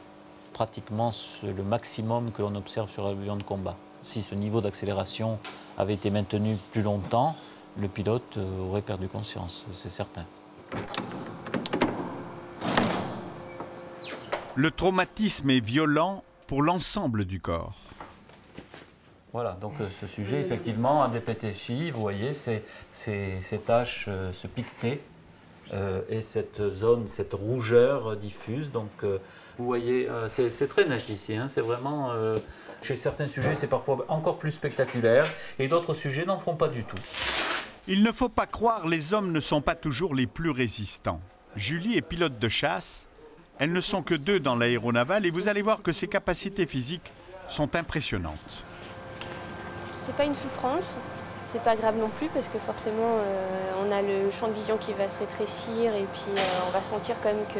[SPEAKER 3] Pratiquement le maximum que l'on observe sur un avion de combat. Si ce niveau d'accélération avait été maintenu plus longtemps, le pilote aurait perdu conscience, c'est certain.
[SPEAKER 1] Le traumatisme est violent pour l'ensemble du corps.
[SPEAKER 3] Voilà, donc ce sujet, effectivement, a des pétéchies. Vous voyez, ces taches se piquetaient et cette zone, cette rougeur diffuse. Donc, vous voyez, c'est très net ici. Hein, c'est vraiment... chez certains sujets, c'est parfois encore plus spectaculaire et d'autres sujets n'en font pas du tout.
[SPEAKER 1] Il ne faut pas croire, les hommes ne sont pas toujours les plus résistants. Julie est pilote de chasse. Elles ne sont que 2 dans l'aéronavale et vous allez voir que ses capacités physiques sont impressionnantes.
[SPEAKER 11] C'est pas une souffrance, c'est pas grave non plus parce que forcément on a le champ de vision qui va se rétrécir et puis on va sentir quand même que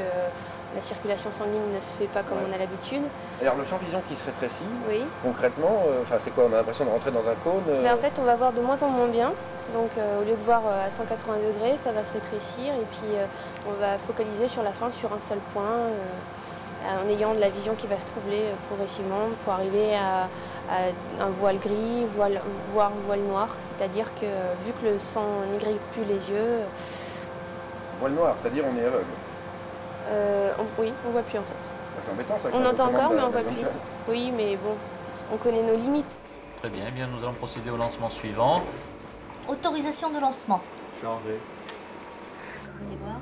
[SPEAKER 11] la circulation sanguine ne se fait pas comme on a l'habitude.
[SPEAKER 9] Alors le champ de vision qui se rétrécit,
[SPEAKER 11] oui.
[SPEAKER 9] Concrètement, c'est quoi? On a l'impression de rentrer dans un cône
[SPEAKER 11] Mais en fait on va voir de moins en moins bien, donc au lieu de voir à 180 degrés, ça va se rétrécir et puis on va focaliser sur la fin sur un seul point. En ayant de la vision qui va se troubler progressivement pour arriver à un voile gris, voire voile noir. C'est-à-dire que vu que le sang n'irrigue plus les yeux...
[SPEAKER 9] Voile noir, c'est-à-dire on est aveugle?
[SPEAKER 11] Oui, on ne voit plus en fait.
[SPEAKER 9] C'est embêtant ça.
[SPEAKER 11] On entend encore mais on ne voit plus. Oui, mais bon, on connaît nos limites.
[SPEAKER 3] Très bien, eh bien nous allons procéder au lancement suivant.
[SPEAKER 25] Autorisation de lancement.
[SPEAKER 3] Chargé.
[SPEAKER 25] Vous allez voir.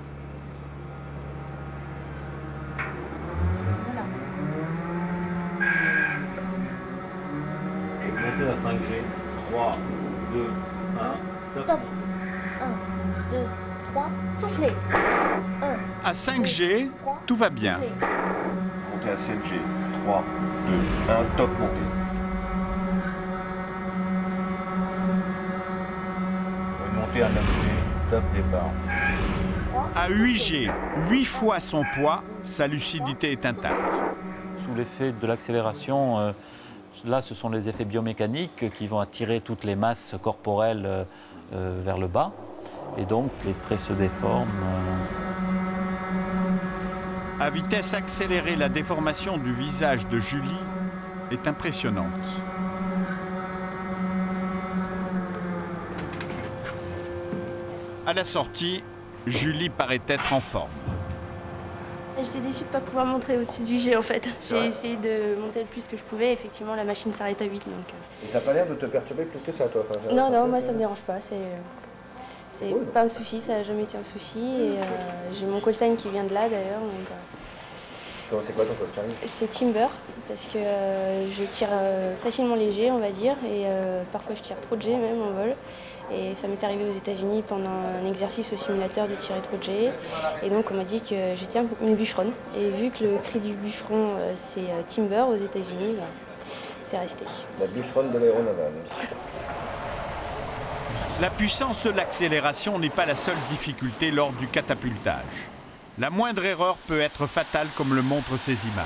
[SPEAKER 3] Montez à 5G. 3, 2, 1, top.
[SPEAKER 25] 1, 2, 3, soufflez. 1.
[SPEAKER 1] À 5G, tout va bien.
[SPEAKER 10] Montez à 7G. 3, 2, 1, top montée.
[SPEAKER 8] Montez à 9G, top départ.
[SPEAKER 1] À 8G, 8 fois son poids, sa lucidité est intacte.
[SPEAKER 3] Sous l'effet de l'accélération, là ce sont les effets biomécaniques qui vont attirer toutes les masses corporelles vers le bas. Et donc les traits se déforment.
[SPEAKER 1] À vitesse accélérée, la déformation du visage de Julie est impressionnante. À la sortie, Julie paraît être en forme.
[SPEAKER 11] J'étais déçue de ne pas pouvoir monter au-dessus du G en fait. J'ai essayé de monter le plus que je pouvais. Effectivement, la machine s'arrête à 8. Donc...
[SPEAKER 9] Et ça n'a pas l'air de te perturber plus que ça, toi?
[SPEAKER 11] Non, moi ça me dérange pas. C'est pas un souci, ça n'a jamais été un souci. Et j'ai mon call sign qui vient de là d'ailleurs.
[SPEAKER 8] C'est quoi ton poste?
[SPEAKER 11] C'est timber, parce que je tire facilement les jets, on va dire, et parfois je tire trop de jets même en vol. Et ça m'est arrivé aux États-Unis pendant un exercice au simulateur de tirer trop de jets. Et donc on m'a dit que j'étais une bûcheronne. Et vu que le cri du bûcheron c'est timber aux États-Unis, bah, c'est resté.
[SPEAKER 8] La bûcheronne de l'aéronavale.
[SPEAKER 1] La puissance de l'accélération n'est pas la seule difficulté lors du catapultage. La moindre erreur peut être fatale, comme le montrent ces images.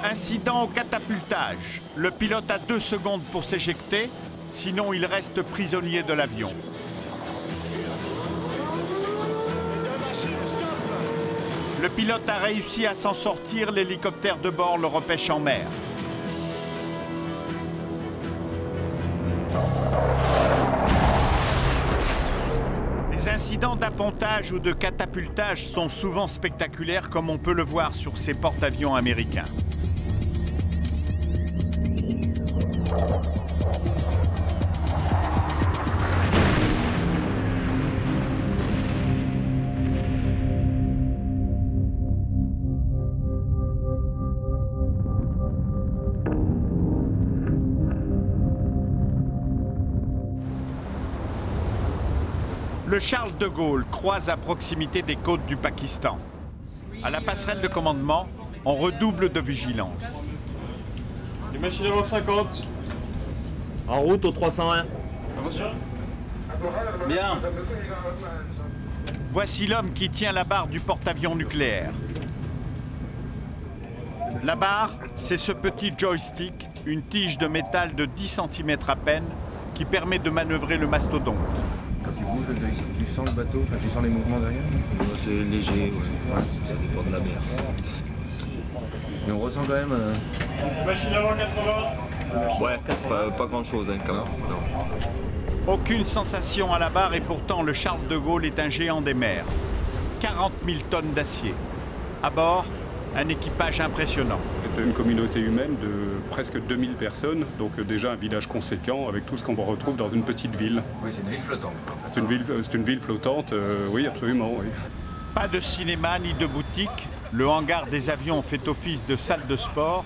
[SPEAKER 1] Incident au catapultage. Le pilote a 2 secondes pour s'éjecter, sinon il reste prisonnier de l'avion. Le pilote a réussi à s'en sortir, l'hélicoptère de bord le repêche en mer. Les incidents d'appontage ou de catapultage sont souvent spectaculaires, comme on peut le voir sur ces porte-avions américains. Le Charles de Gaulle croise à proximité des côtes du Pakistan. À la passerelle de commandement, on redouble de vigilance.
[SPEAKER 12] Les machines avant 50.
[SPEAKER 13] En route au 301.
[SPEAKER 12] Attention.
[SPEAKER 13] Bien.
[SPEAKER 1] Voici l'homme qui tient la barre du porte-avions nucléaire. La barre, c'est ce petit joystick, une tige de métal de 10 cm à peine, qui permet de manœuvrer le mastodonte.
[SPEAKER 8] Quand tu bouges, tu sens le bateau, enfin, tu sens les mouvements derrière?
[SPEAKER 13] C'est léger, ouais. Ça dépend de la mer.
[SPEAKER 8] Mais on ressent quand même...
[SPEAKER 12] Machine avant 80.
[SPEAKER 13] Ouais, pas grand-chose hein, quand même. Non.
[SPEAKER 1] Aucune sensation à la barre et pourtant le Charles de Gaulle est un géant des mers. 40 000 tonnes d'acier. À bord, un équipage impressionnant.
[SPEAKER 21] C'était une communauté humaine de presque 2000 personnes, donc déjà un village conséquent avec tout ce qu'on retrouve dans une petite ville.
[SPEAKER 8] Oui, c'est une ville flottante.
[SPEAKER 21] C'est une ville flottante, oui, absolument, oui.
[SPEAKER 1] Pas de cinéma ni de boutique. Le hangar des avions fait office de salle de sport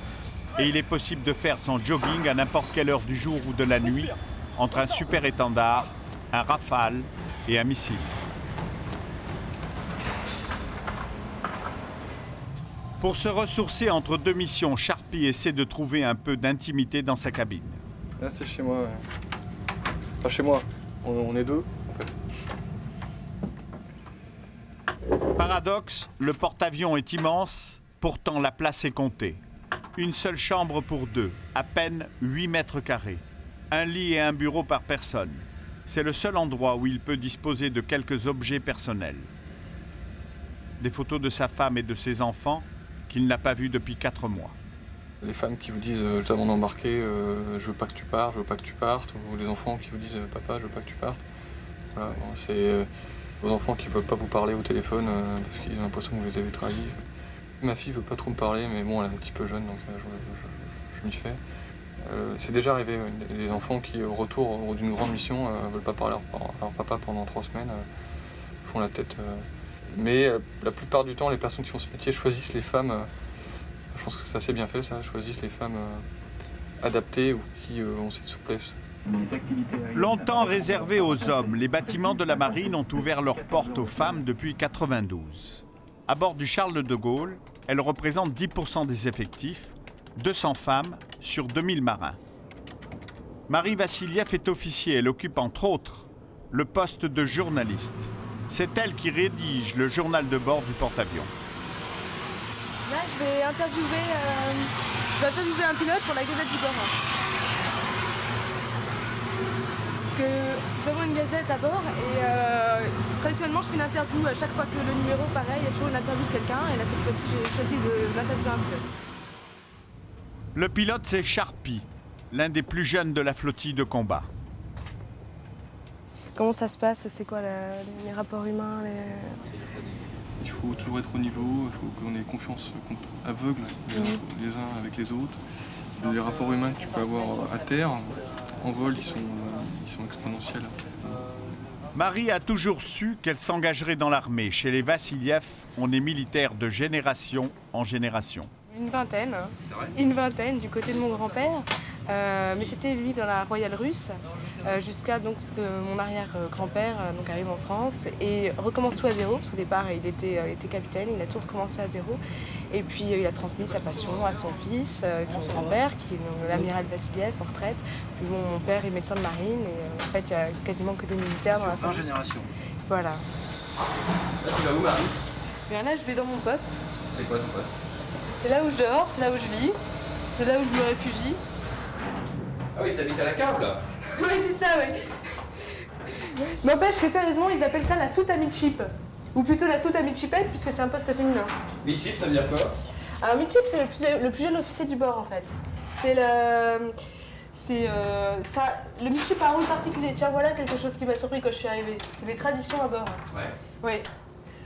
[SPEAKER 1] et il est possible de faire son jogging à n'importe quelle heure du jour ou de la nuit entre un super étendard, un Rafale et un missile. Pour se ressourcer entre 2 missions, Sharpie essaie de trouver un peu d'intimité dans sa cabine.
[SPEAKER 23] Là, c'est chez moi. Enfin, chez moi. On est 2, en fait.
[SPEAKER 1] Paradoxe, le porte-avions est immense, pourtant la place est comptée. Une seule chambre pour 2, à peine 8 mètres carrés. Un lit et un bureau par personne. C'est le seul endroit où il peut disposer de quelques objets personnels. Des photos de sa femme et de ses enfants qu'il n'a pas vus depuis 4 mois.
[SPEAKER 23] Les femmes qui vous disent juste avant d'embarquer, je veux pas que tu partes, je veux pas que tu partes, ou les enfants qui vous disent papa, je veux pas que tu partes. Voilà, bon, c'est vos enfants qui veulent pas vous parler au téléphone parce qu'ils ont l'impression que vous les avez trahis. Ma fille veut pas trop me parler, mais bon, elle est un petit peu jeune, donc je m'y fais. C'est déjà arrivé, les enfants qui, au retour d'une grande mission, veulent pas parler à leur papa pendant 3 semaines, font la tête. Mais la plupart du temps, les personnes qui font ce métier choisissent les femmes, je pense que c'est assez bien fait ça, choisissent les femmes adaptées ou qui ont cette souplesse.
[SPEAKER 1] Longtemps réservés aux hommes, les bâtiments de la marine ont ouvert leurs portes aux femmes depuis 1992. À bord du Charles de Gaulle, elles représentent 10% des effectifs, 200 femmes sur 2000 marins. Marie Vassiliev est officier, elle occupe entre autres le poste de journaliste. C'est elle qui rédige le journal de bord du porte-avions.
[SPEAKER 14] Là, je vais interviewer un pilote pour la Gazette du bord. Parce que nous avons une gazette à bord et traditionnellement, je fais une interview à chaque fois que le numéro, pareil, il y a toujours une interview de quelqu'un. Et là, cette fois-ci, j'ai choisi d'interviewer un pilote.
[SPEAKER 1] Le pilote, c'est Sharpie, l'un des plus jeunes de la flottille de combat.
[SPEAKER 14] Comment ça se passe? C'est quoi les rapports humains?
[SPEAKER 23] Il faut toujours être au niveau, il faut qu'on ait confiance aveugle les uns avec les autres. Les rapports humains que tu peux avoir à terre, en vol, ils sont exponentiels.
[SPEAKER 1] Marie a toujours su qu'elle s'engagerait dans l'armée. Chez les Vassiliev, on est militaire de génération en génération.
[SPEAKER 14] Une vingtaine du côté de mon grand-père. Mais c'était lui dans la Royale Russe, jusqu'à donc ce que mon arrière-grand-père arrive en France et recommence tout à zéro, parce qu'au départ il était capitaine, il a tout recommencé à zéro. Et puis il a transmis sa passion à son fils, mon grand-père, qui est l'amiral Vassiliev en retraite. Puis bon, mon père est médecin de marine et en fait il y a quasiment que des militaires dans la famille.
[SPEAKER 8] Génération.
[SPEAKER 14] Voilà.
[SPEAKER 8] Là tu vas où, Marie?
[SPEAKER 14] Bien là je vais dans mon poste.
[SPEAKER 8] C'est quoi ton poste?
[SPEAKER 14] C'est là où je dors, c'est là où je vis, c'est là où je me réfugie.
[SPEAKER 8] Ah oui, tu habites à la cave là?
[SPEAKER 14] Oui, c'est ça, oui. N'empêche que sérieusement, ils appellent ça la soute à midship. Ou plutôt la soute à midshipette, puisque c'est un poste féminin.
[SPEAKER 8] Midship, ça veut dire quoi?
[SPEAKER 14] Alors, midship, c'est le plus jeune officier du bord, en fait. C'est le. Le midship a un rôle particulier. Tiens, voilà quelque chose qui m'a surpris quand je suis arrivée. C'est les traditions à bord.
[SPEAKER 8] Ouais.
[SPEAKER 14] Oui.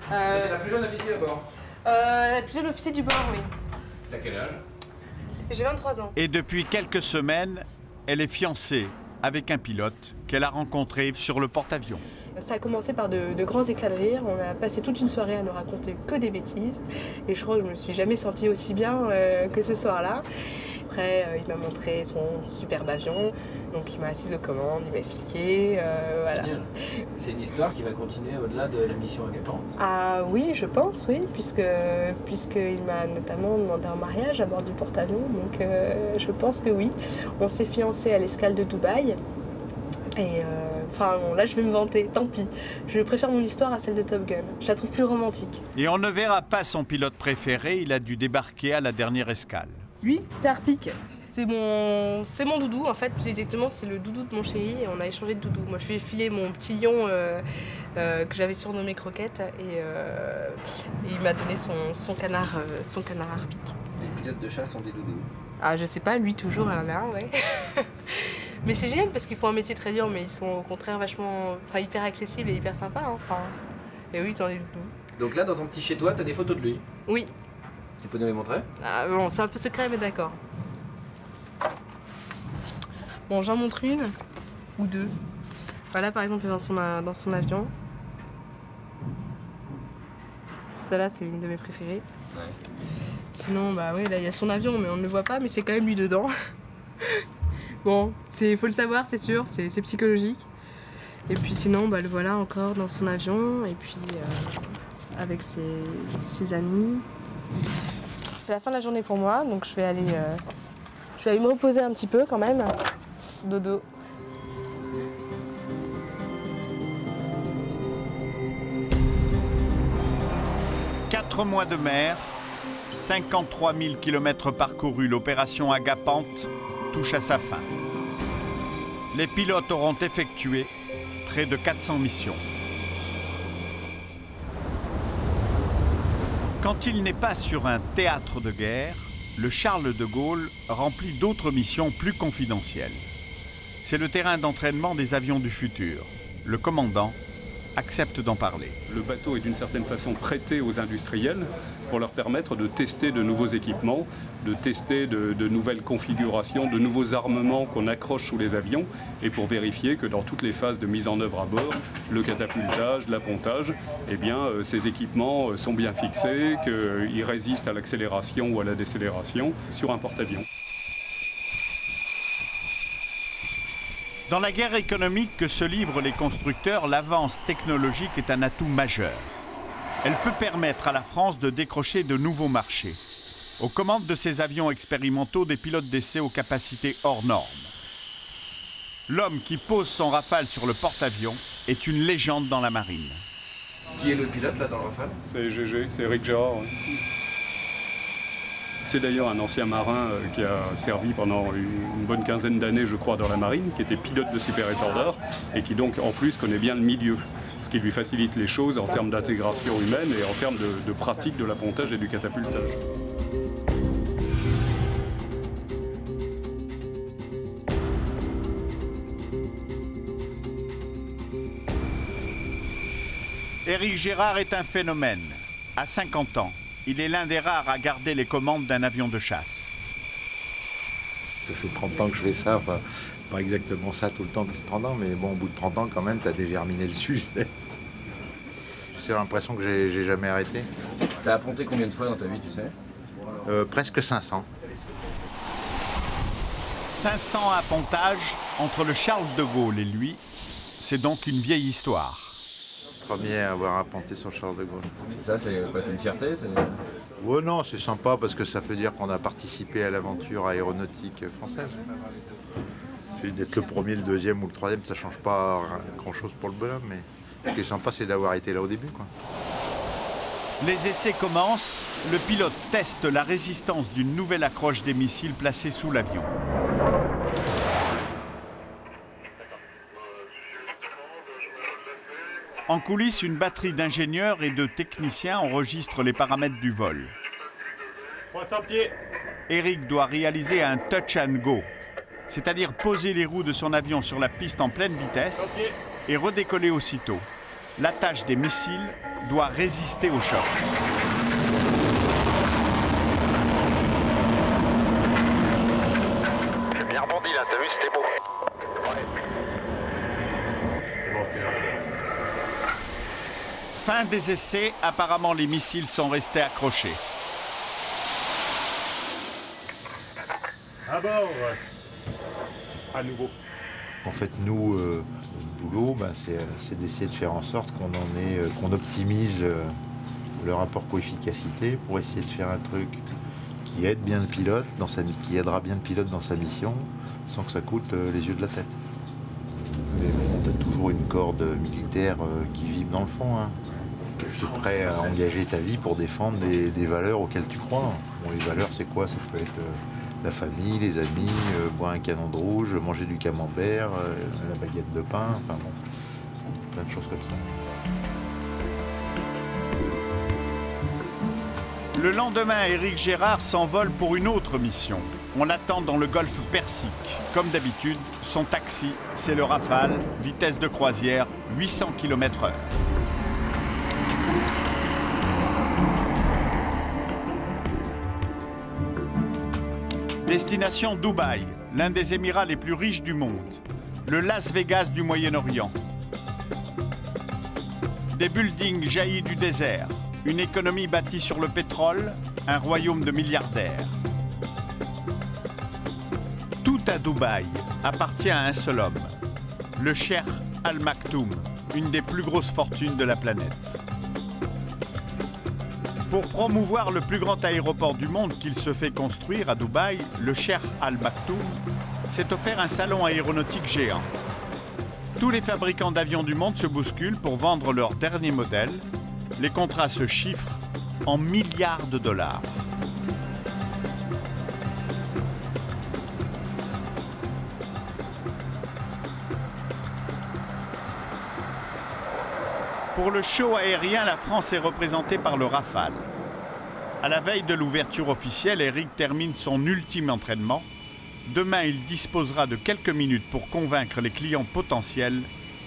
[SPEAKER 8] T'es la plus jeune officier à bord?
[SPEAKER 14] La plus jeune officier du bord, oui.
[SPEAKER 8] T'as quel âge?
[SPEAKER 14] J'ai 23 ans.
[SPEAKER 1] Et depuis quelques semaines, elle est fiancée avec un pilote qu'elle a rencontré sur le porte-avions.
[SPEAKER 14] Ça a commencé par de grands éclats de rire. On a passé toute une soirée à ne raconter que des bêtises. Et je crois que je me suis jamais sentie aussi bien que ce soir-là. Après, il m'a montré son superbe avion. Donc il m'a assise aux commandes, il m'a expliqué. Voilà.
[SPEAKER 8] C'est une histoire qui va continuer au-delà de la mission Agapante.
[SPEAKER 14] Ah oui, je pense, oui, puisqu'il m'a notamment demandé en mariage à bord du porte-avions. Donc je pense que oui. On s'est fiancés à l'escale de Dubaï. Et enfin, bon, là, je vais me vanter, tant pis. Je préfère mon histoire à celle de Top Gun. Je la trouve plus romantique.
[SPEAKER 1] Et on ne verra pas son pilote préféré, il a dû débarquer à la dernière escale.
[SPEAKER 14] Lui, c'est Harpic. C'est mon doudou, en fait. Plus exactement, c'est le doudou de mon chéri et on a échangé de doudou. Moi, je lui ai filé mon petit lion que j'avais surnommé Croquette et il m'a donné son canard Harpic.
[SPEAKER 8] Les pilotes de chasse ont des doudous?
[SPEAKER 14] Ah, je sais pas, lui, toujours, elle en a un, ouais. Mais c'est génial parce qu'ils font un métier très dur, mais ils sont au contraire vachement, hyper accessibles et hyper sympas. Hein, enfin, et oui, ils ont des doudous.
[SPEAKER 8] Donc là, dans ton petit chez toi, t'as des photos de lui?
[SPEAKER 14] Oui.
[SPEAKER 8] Tu peux nous les montrer?
[SPEAKER 14] Ah bon, c'est un peu secret, mais d'accord. Bon, j'en montre une ou deux. Voilà, par exemple, dans son avion. Celle-là, c'est une de mes préférées. Ouais. Sinon, bah oui, là, il y a son avion, mais on ne le voit pas, mais c'est quand même lui dedans. Bon, faut le savoir, c'est sûr, c'est psychologique. Et puis sinon, bah, le voilà encore dans son avion, et puis avec ses amis. C'est la fin de la journée pour moi, donc je vais aller me reposer un petit peu quand même. Dodo.
[SPEAKER 1] Quatre mois de mer, 53 000 km parcourus, l'opération Agapante touche à sa fin. Les pilotes auront effectué près de 400 missions. Quand il n'est pas sur un théâtre de guerre, le Charles de Gaulle remplit d'autres missions plus confidentielles. C'est le terrain d'entraînement des avions du futur. Le commandant accepte d'en parler.
[SPEAKER 21] Le bateau est d'une certaine façon prêté aux industriels pour leur permettre de tester de nouveaux équipements, de tester de nouvelles configurations, de nouveaux armements qu'on accroche sous les avions et pour vérifier que dans toutes les phases de mise en œuvre à bord, le catapultage, l'appontage, eh bien, ces équipements sont bien fixés, qu'ils résistent à l'accélération ou à la décélération sur un porte-avions.
[SPEAKER 1] Dans la guerre économique que se livrent les constructeurs, l'avance technologique est un atout majeur. Elle peut permettre à la France de décrocher de nouveaux marchés. Aux commandes de ces avions expérimentaux, des pilotes d'essai aux capacités hors normes. L'homme qui pose son Rafale sur le porte-avions est une légende dans la marine.
[SPEAKER 8] Qui est le pilote là dans le Rafale?
[SPEAKER 21] C'est GG, c'est Éric Gérard. Ouais. C'est d'ailleurs un ancien marin qui a servi pendant une bonne quinzaine d'années, je crois, dans la marine, qui était pilote de Super Étendard et qui donc en plus connaît bien le milieu, ce qui lui facilite les choses en termes d'intégration humaine et en termes de pratique de l'appontage et du catapultage.
[SPEAKER 1] Éric Gérard est un phénomène. À 50 ans, il est l'un des rares à garder les commandes d'un avion de chasse.
[SPEAKER 18] Ça fait 30 ans que je fais ça. Enfin,
[SPEAKER 2] pas exactement ça tout le temps depuis 30 ans, mais bon, au bout de 30 ans, quand même, tu as déverminé le sujet. J'ai l'impression que j'ai jamais arrêté.
[SPEAKER 8] T'as apponté combien de fois dans ta vie, tu sais?
[SPEAKER 2] Presque 500.
[SPEAKER 1] 500 appontages entre le Charles de Gaulle et lui, c'est donc une vieille histoire.
[SPEAKER 2] Premier à avoir apponté sur Charles de Gaulle.
[SPEAKER 8] Ça, c'est une fierté?
[SPEAKER 2] Ouais, non, c'est sympa parce que ça veut dire qu'on a participé à l'aventure aéronautique française. D'être le premier, le deuxième ou le troisième, ça change pas grand-chose pour le bonhomme, mais ce qui est sympa, c'est d'avoir été là au début, quoi.
[SPEAKER 1] Les essais commencent, le pilote teste la résistance d'une nouvelle accroche des missiles placés sous l'avion. En coulisses, une batterie d'ingénieurs et de techniciens enregistre les paramètres du vol.
[SPEAKER 12] 300 pieds.
[SPEAKER 1] Eric doit réaliser un touch and go, c'est-à-dire poser les roues de son avion sur la piste en pleine vitesse et redécoller aussitôt. L'attache des missiles doit résister au choc.
[SPEAKER 20] J'ai bien rebondi là, t'as vu, c'était beau.
[SPEAKER 1] Fin des essais, apparemment les missiles sont restés accrochés.
[SPEAKER 12] À bord. À nouveau.
[SPEAKER 2] En fait, nous, le boulot, c'est d'essayer de faire en sorte qu'on optimise le rapport coût-efficacité pour essayer de faire un truc qui aide bien le pilote, qui aidera bien le pilote dans sa mission, sans que ça coûte les yeux de la tête. Mais bon, t'as toujours une corde militaire qui vibre dans le fond, hein. Tu es prêt à engager ta vie pour défendre des valeurs auxquelles tu crois. Bon, les valeurs, c'est quoi? Ça peut être la famille, les amis, boire un canon de rouge, manger du camembert, la baguette de pain, enfin bon, plein de choses comme ça.
[SPEAKER 1] Le lendemain, Éric Gérard s'envole pour une autre mission. On l'attend dans le golfe Persique. Comme d'habitude, son taxi, c'est le Rafale, vitesse de croisière, 800 km/h. Destination Dubaï, l'un des Émirats les plus riches du monde. Le Las Vegas du Moyen-Orient. Des buildings jaillis du désert. Une économie bâtie sur le pétrole. Un royaume de milliardaires. Tout à Dubaï appartient à un seul homme. Le Cheikh Al Maktoum, une des plus grosses fortunes de la planète. Pour promouvoir le plus grand aéroport du monde qu'il se fait construire à Dubaï, le Cheikh Al Maktoum s'est offert un salon aéronautique géant. Tous les fabricants d'avions du monde se bousculent pour vendre leurs derniers modèles. Les contrats se chiffrent en milliards de dollars. Pour le show aérien, la France est représentée par le Rafale. À la veille de l'ouverture officielle, Éric termine son ultime entraînement. Demain, il disposera de quelques minutes pour convaincre les clients potentiels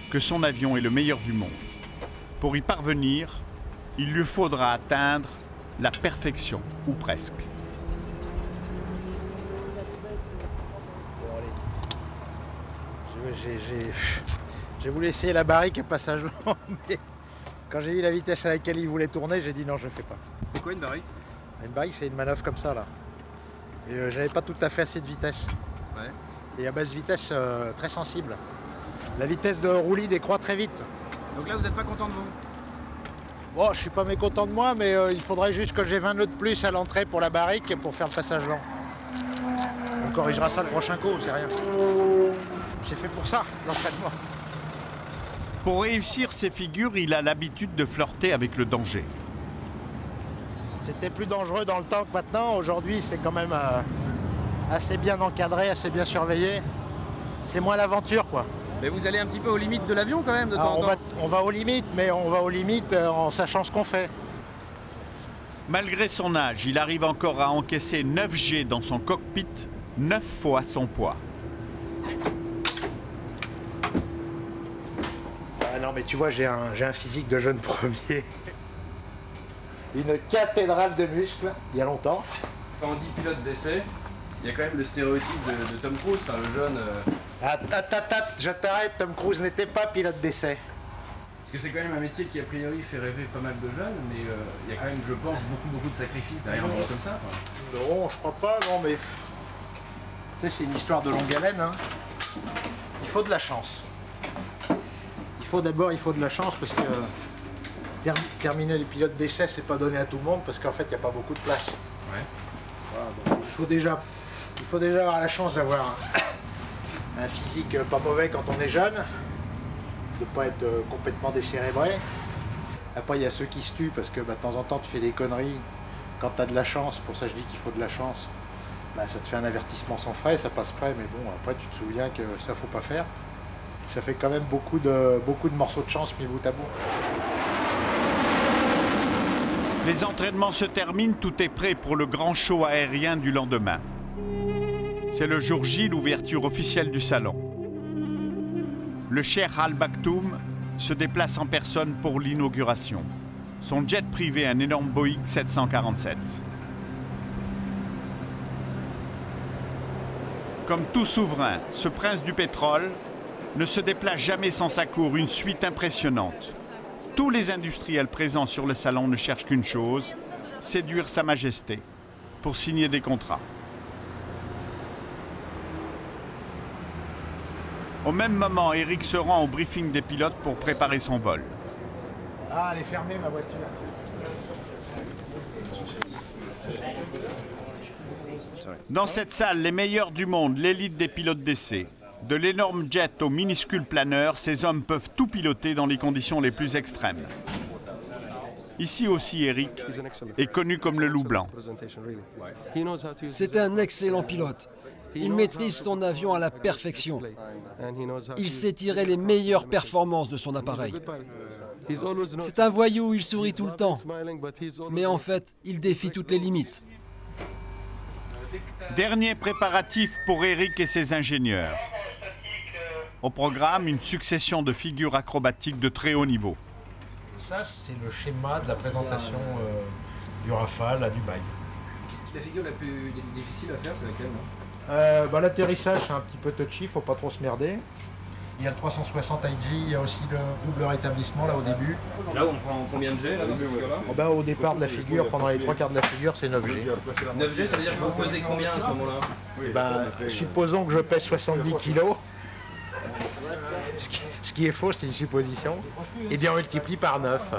[SPEAKER 1] que son avion est le meilleur du monde. Pour y parvenir, il lui faudra atteindre la perfection, ou presque.
[SPEAKER 4] J'ai voulu essayer la barrique à passage long, mais quand j'ai vu la vitesse à laquelle il voulait tourner, j'ai dit non, je ne fais pas.
[SPEAKER 8] C'est quoi une barrique?
[SPEAKER 4] Une barrique, c'est une manœuvre comme ça, là. Et j'avais pas tout à fait assez de vitesse.
[SPEAKER 8] Ouais.
[SPEAKER 4] Et à basse vitesse, très sensible. La vitesse de roulis décroît très vite.
[SPEAKER 8] Donc là, vous n'êtes pas content de vous?
[SPEAKER 4] Bon, je suis pas mécontent de moi, mais il faudrait juste que j'ai 20 nœuds de plus à l'entrée pour la barrique pour faire le passage lent. On corrigera ça le prochain coup, c'est rien. C'est fait pour ça, l'entraînement.
[SPEAKER 1] Pour réussir ses figures, il a l'habitude de flirter avec le danger.
[SPEAKER 4] C'était plus dangereux dans le temps que maintenant. Aujourd'hui, c'est quand même assez bien encadré, assez bien surveillé. C'est moins l'aventure, quoi.
[SPEAKER 8] Mais vous allez un petit peu aux limites de l'avion quand même de temps en temps.
[SPEAKER 4] On va aux limites, mais on va aux limites en sachant ce qu'on fait.
[SPEAKER 1] Malgré son âge, il arrive encore à encaisser 9 G dans son cockpit, 9 fois son poids.
[SPEAKER 4] Ah non, mais tu vois, j'ai un physique de jeune premier. Une cathédrale de muscles, il y a longtemps.
[SPEAKER 8] Quand on dit pilote d'essai,
[SPEAKER 9] il y a quand même le stéréotype de Tom Cruise, enfin, le jeune...
[SPEAKER 4] Je t'arrête, Tom Cruise n'était pas pilote d'essai.
[SPEAKER 9] Parce que c'est quand même un métier qui a priori fait rêver pas mal de jeunes, mais il y a quand même, je pense, beaucoup de sacrifices derrière un monde comme ça. Quoi.
[SPEAKER 4] Non, je crois pas, non, mais... Tu sais, c'est une histoire de longue haleine, hein. Il faut de la chance. Il faut de la chance parce que terminer les pilotes d'essai, c'est pas donné à tout le monde parce qu'en fait, il n'y a pas beaucoup de place.
[SPEAKER 9] Ouais.
[SPEAKER 4] Voilà, donc il faut déjà avoir la chance d'avoir un physique pas mauvais quand on est jeune, de pas être complètement décérébré. Après, il y a ceux qui se tuent parce que de temps en temps, tu fais des conneries. Quand tu as de la chance, pour ça je dis qu'il faut de la chance, ça te fait un avertissement sans frais, ça passe près, mais bon, après tu te souviens que ça faut pas faire. Ça fait quand même beaucoup de morceaux de chance mis bout à bout.
[SPEAKER 1] Les entraînements se terminent, tout est prêt pour le grand show aérien du lendemain. C'est le jour J, l'ouverture officielle du salon. Le Cheikh Al Maktoum se déplace en personne pour l'inauguration. Son jet privé, un énorme Boeing 747. Comme tout souverain, ce prince du pétrole ne se déplace jamais sans sa cour, une suite impressionnante. Tous les industriels présents sur le salon ne cherchent qu'une chose, séduire Sa Majesté pour signer des contrats. Au même moment, Eric se rend au briefing des pilotes pour préparer son vol.
[SPEAKER 4] Ah, elle est fermée, ma voiture.
[SPEAKER 1] Dans cette salle, les meilleurs du monde, l'élite des pilotes d'essai. De l'énorme jet au minuscule planeur, ces hommes peuvent tout piloter dans les conditions les plus extrêmes. Ici aussi, Eric est connu comme le loup blanc.
[SPEAKER 5] C'est un excellent pilote. Il maîtrise son avion à la perfection. Il sait tirer les meilleures performances de son appareil. C'est un voyou, il sourit tout le temps. Mais en fait, il défie toutes les limites.
[SPEAKER 1] Dernier préparatif pour Eric et ses ingénieurs. Au programme, une succession de figures acrobatiques de très haut niveau.
[SPEAKER 4] Ça, c'est le schéma de la présentation du Rafale à Dubaï.
[SPEAKER 9] La figure la plus difficile à faire, c'est laquelle?
[SPEAKER 4] L'atterrissage, c'est un petit peu touchy, faut pas trop se merder. Il y a le 360 IG, il y a aussi le double rétablissement là au début.
[SPEAKER 9] Et là, on prend combien de G là, dans cette figure-là?
[SPEAKER 4] Au départ de la figure, pendant les 3 quarts de la figure, c'est 9G.
[SPEAKER 9] 9G, ça veut dire que vous pesez combien à ce moment-là?
[SPEAKER 4] Supposons que je pèse 70 kilos. Ce qui est faux, c'est une supposition. Et bien on multiplie par 9.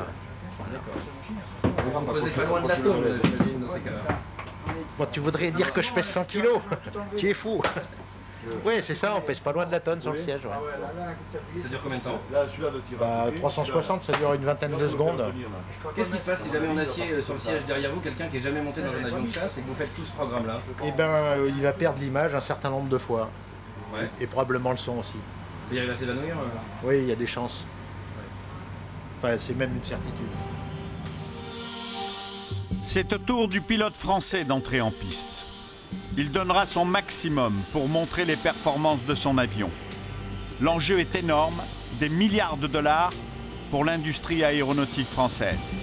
[SPEAKER 9] Vous pesez pas loin de l'atome, j'imagine, dans ces cas-là.
[SPEAKER 4] Bon, tu voudrais dire que je pèse 100 kilos? Tu es fou. Oui, c'est ça, on pèse pas loin de la tonne sur le siège. Ouais.
[SPEAKER 9] Ça dure combien de temps?
[SPEAKER 4] 360, ça dure une vingtaine de secondes.
[SPEAKER 9] Qu'est-ce qui se passe si jamais on assied sur le siège derrière vous quelqu'un qui n'est jamais monté dans un avion de chasse et que vous faites tout ce programme-là?
[SPEAKER 4] Eh bien, il va perdre l'image un certain nombre de fois.
[SPEAKER 9] Ouais.
[SPEAKER 4] Et probablement le son aussi.
[SPEAKER 9] Il arrive à s'évanouir?
[SPEAKER 4] Oui, il y a des chances. Enfin, c'est même une certitude.
[SPEAKER 1] C'est au tour du pilote français d'entrer en piste. Il donnera son maximum pour montrer les performances de son avion. L'enjeu est énorme, des milliards de dollars pour l'industrie aéronautique française.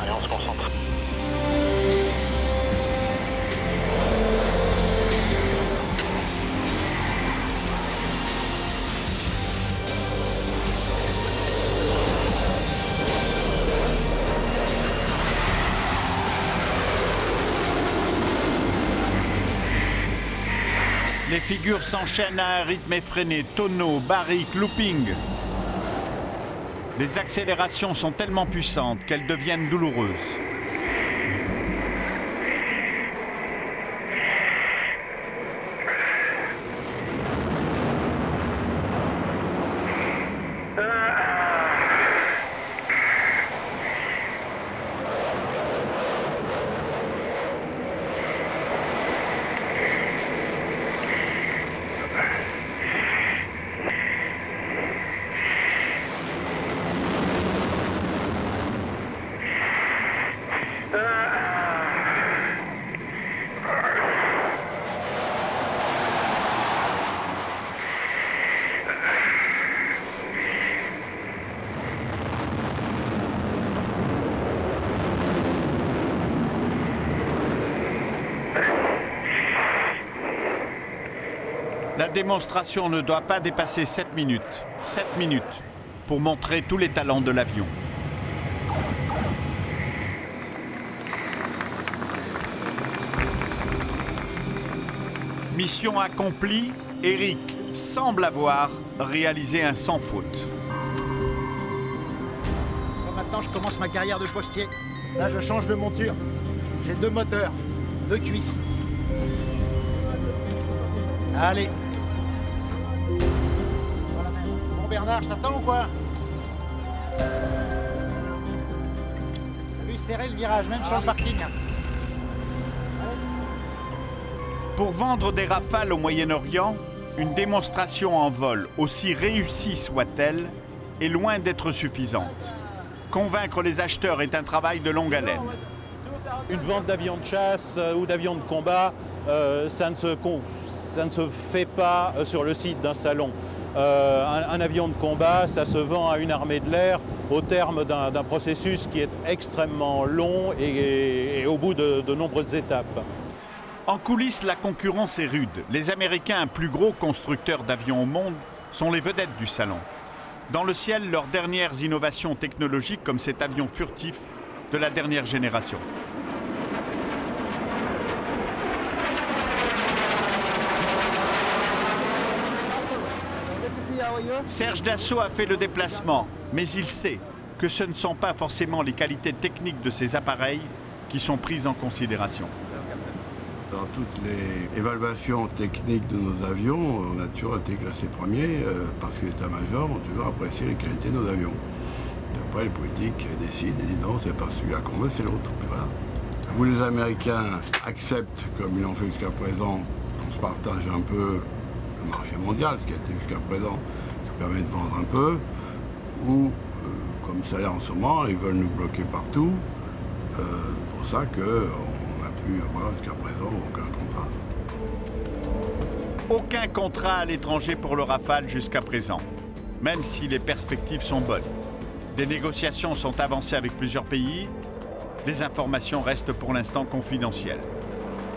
[SPEAKER 20] Allez, on se concentre.
[SPEAKER 1] Les figures s'enchaînent à un rythme effréné, tonneau, barrique, looping. Les accélérations sont tellement puissantes qu'elles deviennent douloureuses. démonstration ne doit pas dépasser 7 minutes. 7 minutes pour montrer tous les talents de l'avion. Mission accomplie, Eric semble avoir réalisé un sans faute.
[SPEAKER 4] Bon, maintenant, je commence ma carrière de postier. Là, je change de monture. J'ai 2 moteurs, 2 cuisses. Allez. Voilà, bon Bernard, je t'attends ou quoi? T'as vu serrer le virage, même sur le parking.
[SPEAKER 1] Pour vendre des Rafales au Moyen-Orient, une démonstration en vol, aussi réussie soit-elle, est loin d'être suffisante. Convaincre les acheteurs est un travail de longue haleine.
[SPEAKER 6] Une vente d'avions de chasse ou d'avions de combat, ça ne se fait pas sur le site d'un salon. Un avion de combat, ça se vend à une armée de l'air au terme d'un processus qui est extrêmement long et au bout de nombreuses étapes.
[SPEAKER 1] En coulisses, la concurrence est rude. Les Américains, plus gros constructeurs d'avions au monde, sont les vedettes du salon. Dans le ciel, leurs dernières innovations technologiques comme cet avion furtif de la dernière génération. Serge Dassault a fait le déplacement, mais il sait que ce ne sont pas forcément les qualités techniques de ces appareils qui sont prises en considération.
[SPEAKER 7] Dans toutes les évaluations techniques de nos avions, on a toujours été classé premier parce que l'état-major ont toujours apprécié les qualités de nos avions. Et après, les politiques décident et disent non, c'est pas celui-là qu'on veut, c'est l'autre. Voilà. Vous, les Américains, acceptent, comme ils l'ont fait jusqu'à présent, qu'on se partage un peu le marché mondial, ce qui a été jusqu'à présent, qui permet de vendre un peu, ou, comme ça l'est en ce moment, ils veulent nous bloquer partout. Pour ça qu'on a pu avoir jusqu'à présent aucun contrat.
[SPEAKER 1] Aucun contrat à l'étranger pour le Rafale jusqu'à présent, même si les perspectives sont bonnes. Des négociations sont avancées avec plusieurs pays. Les informations restent pour l'instant confidentielles.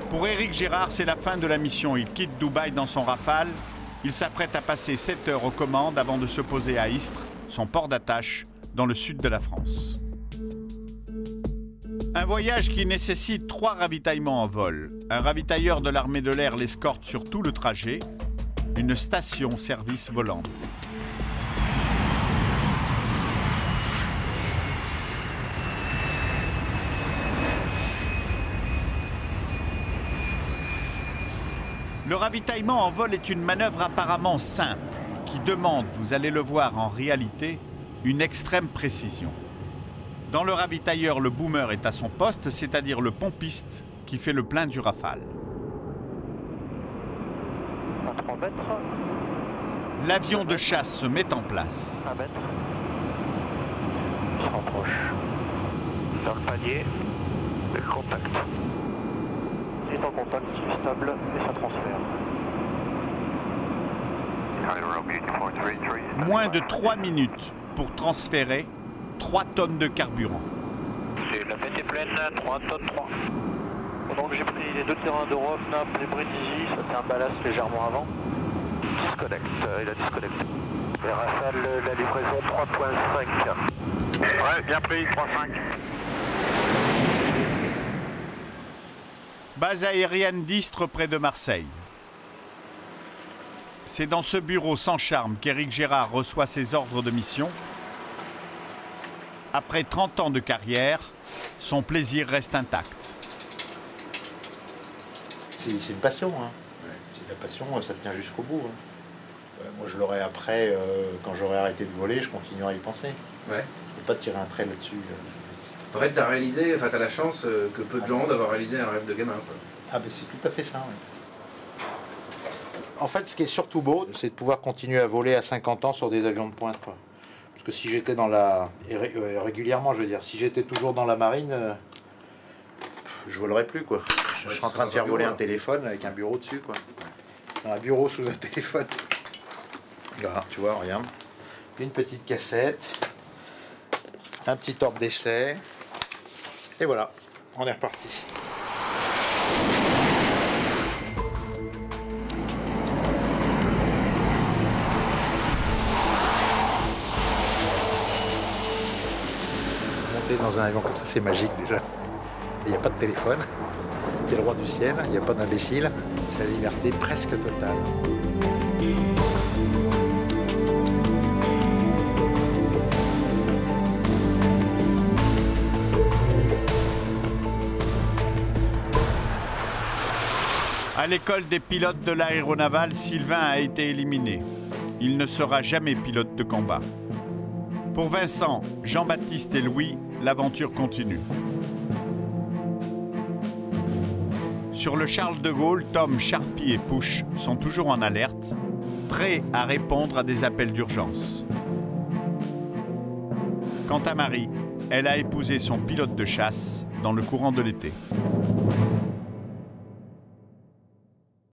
[SPEAKER 1] Pour Éric Gérard, c'est la fin de la mission. Il quitte Dubaï dans son Rafale. Il s'apprête à passer 7 heures aux commandes avant de se poser à Istres, son port d'attache, dans le sud de la France. Un voyage qui nécessite 3 ravitaillements en vol. Un ravitailleur de l'armée de l'air l'escorte sur tout le trajet. Une station-service volante. Le ravitaillement en vol est une manœuvre apparemment simple, qui demande, vous allez le voir en réalité, une extrême précision. Dans le ravitailleur, le boomer est à son poste, c'est-à-dire le pompiste qui fait le plein du Rafale.
[SPEAKER 20] À 3 mètres.
[SPEAKER 1] L'avion de chasse se met en place.
[SPEAKER 20] 1 mètre. Il se rapproche. Dans le panier, le contact. Il est en contact, il est stable et ça transfère.
[SPEAKER 1] Moins de 3 minutes pour transférer 3 tonnes de carburant.
[SPEAKER 20] La fête est pleine, 3 tonnes 3. Donc j'ai pris les 2 terrains d'Europe, Naples et Brindisi, ça tient un ballast légèrement avant. Disconnect, il a disconnecté. Et Rafale, la livraison 3.5. Ouais, bien pris, 3.5.
[SPEAKER 1] Base aérienne d'Istres près de Marseille. C'est dans ce bureau sans charme qu'Éric Gérard reçoit ses ordres de mission. Après 30 ans de carrière, son plaisir reste intact.
[SPEAKER 2] C'est une passion. Hein. C'est la passion, ça tient jusqu'au bout. Hein. Moi, je l'aurais après, quand j'aurais arrêté de voler, je continuerai à y penser.
[SPEAKER 8] Ouais.
[SPEAKER 2] Je ne peux pas tirer un trait là-dessus.
[SPEAKER 8] En fait, t'as réalisé, enfin, t'as la chance que peu de gens ont d'avoir réalisé un rêve de gamin, quoi.
[SPEAKER 2] Ah, ben c'est tout à fait ça, oui. En fait, ce qui est surtout beau, c'est de pouvoir continuer à voler à 50 ans sur des avions de pointe, quoi. Parce que si j'étais dans la... régulièrement, je veux dire, si j'étais toujours dans la marine, je volerais plus, quoi. Je serais en train de faire voler un téléphone avec un bureau dessus, quoi. Un bureau sous un téléphone. Voilà, tu vois, regarde. Une petite cassette. Un petit ordre d'essai. Et voilà, on est reparti.
[SPEAKER 4] Voler dans un avion comme ça, c'est magique déjà. Il n'y a pas de téléphone, il y a le roi du ciel, il n'y a pas d'imbécile, c'est la liberté presque totale.
[SPEAKER 1] À l'école des pilotes de l'aéronavale, Sylvain a été éliminé. Il ne sera jamais pilote de combat. Pour Vincent, Jean-Baptiste et Louis, l'aventure continue. Sur le Charles de Gaulle, Tom, Charpie et Push sont toujours en alerte, prêts à répondre à des appels d'urgence. Quant à Marie, elle a épousé son pilote de chasse dans le courant de l'été.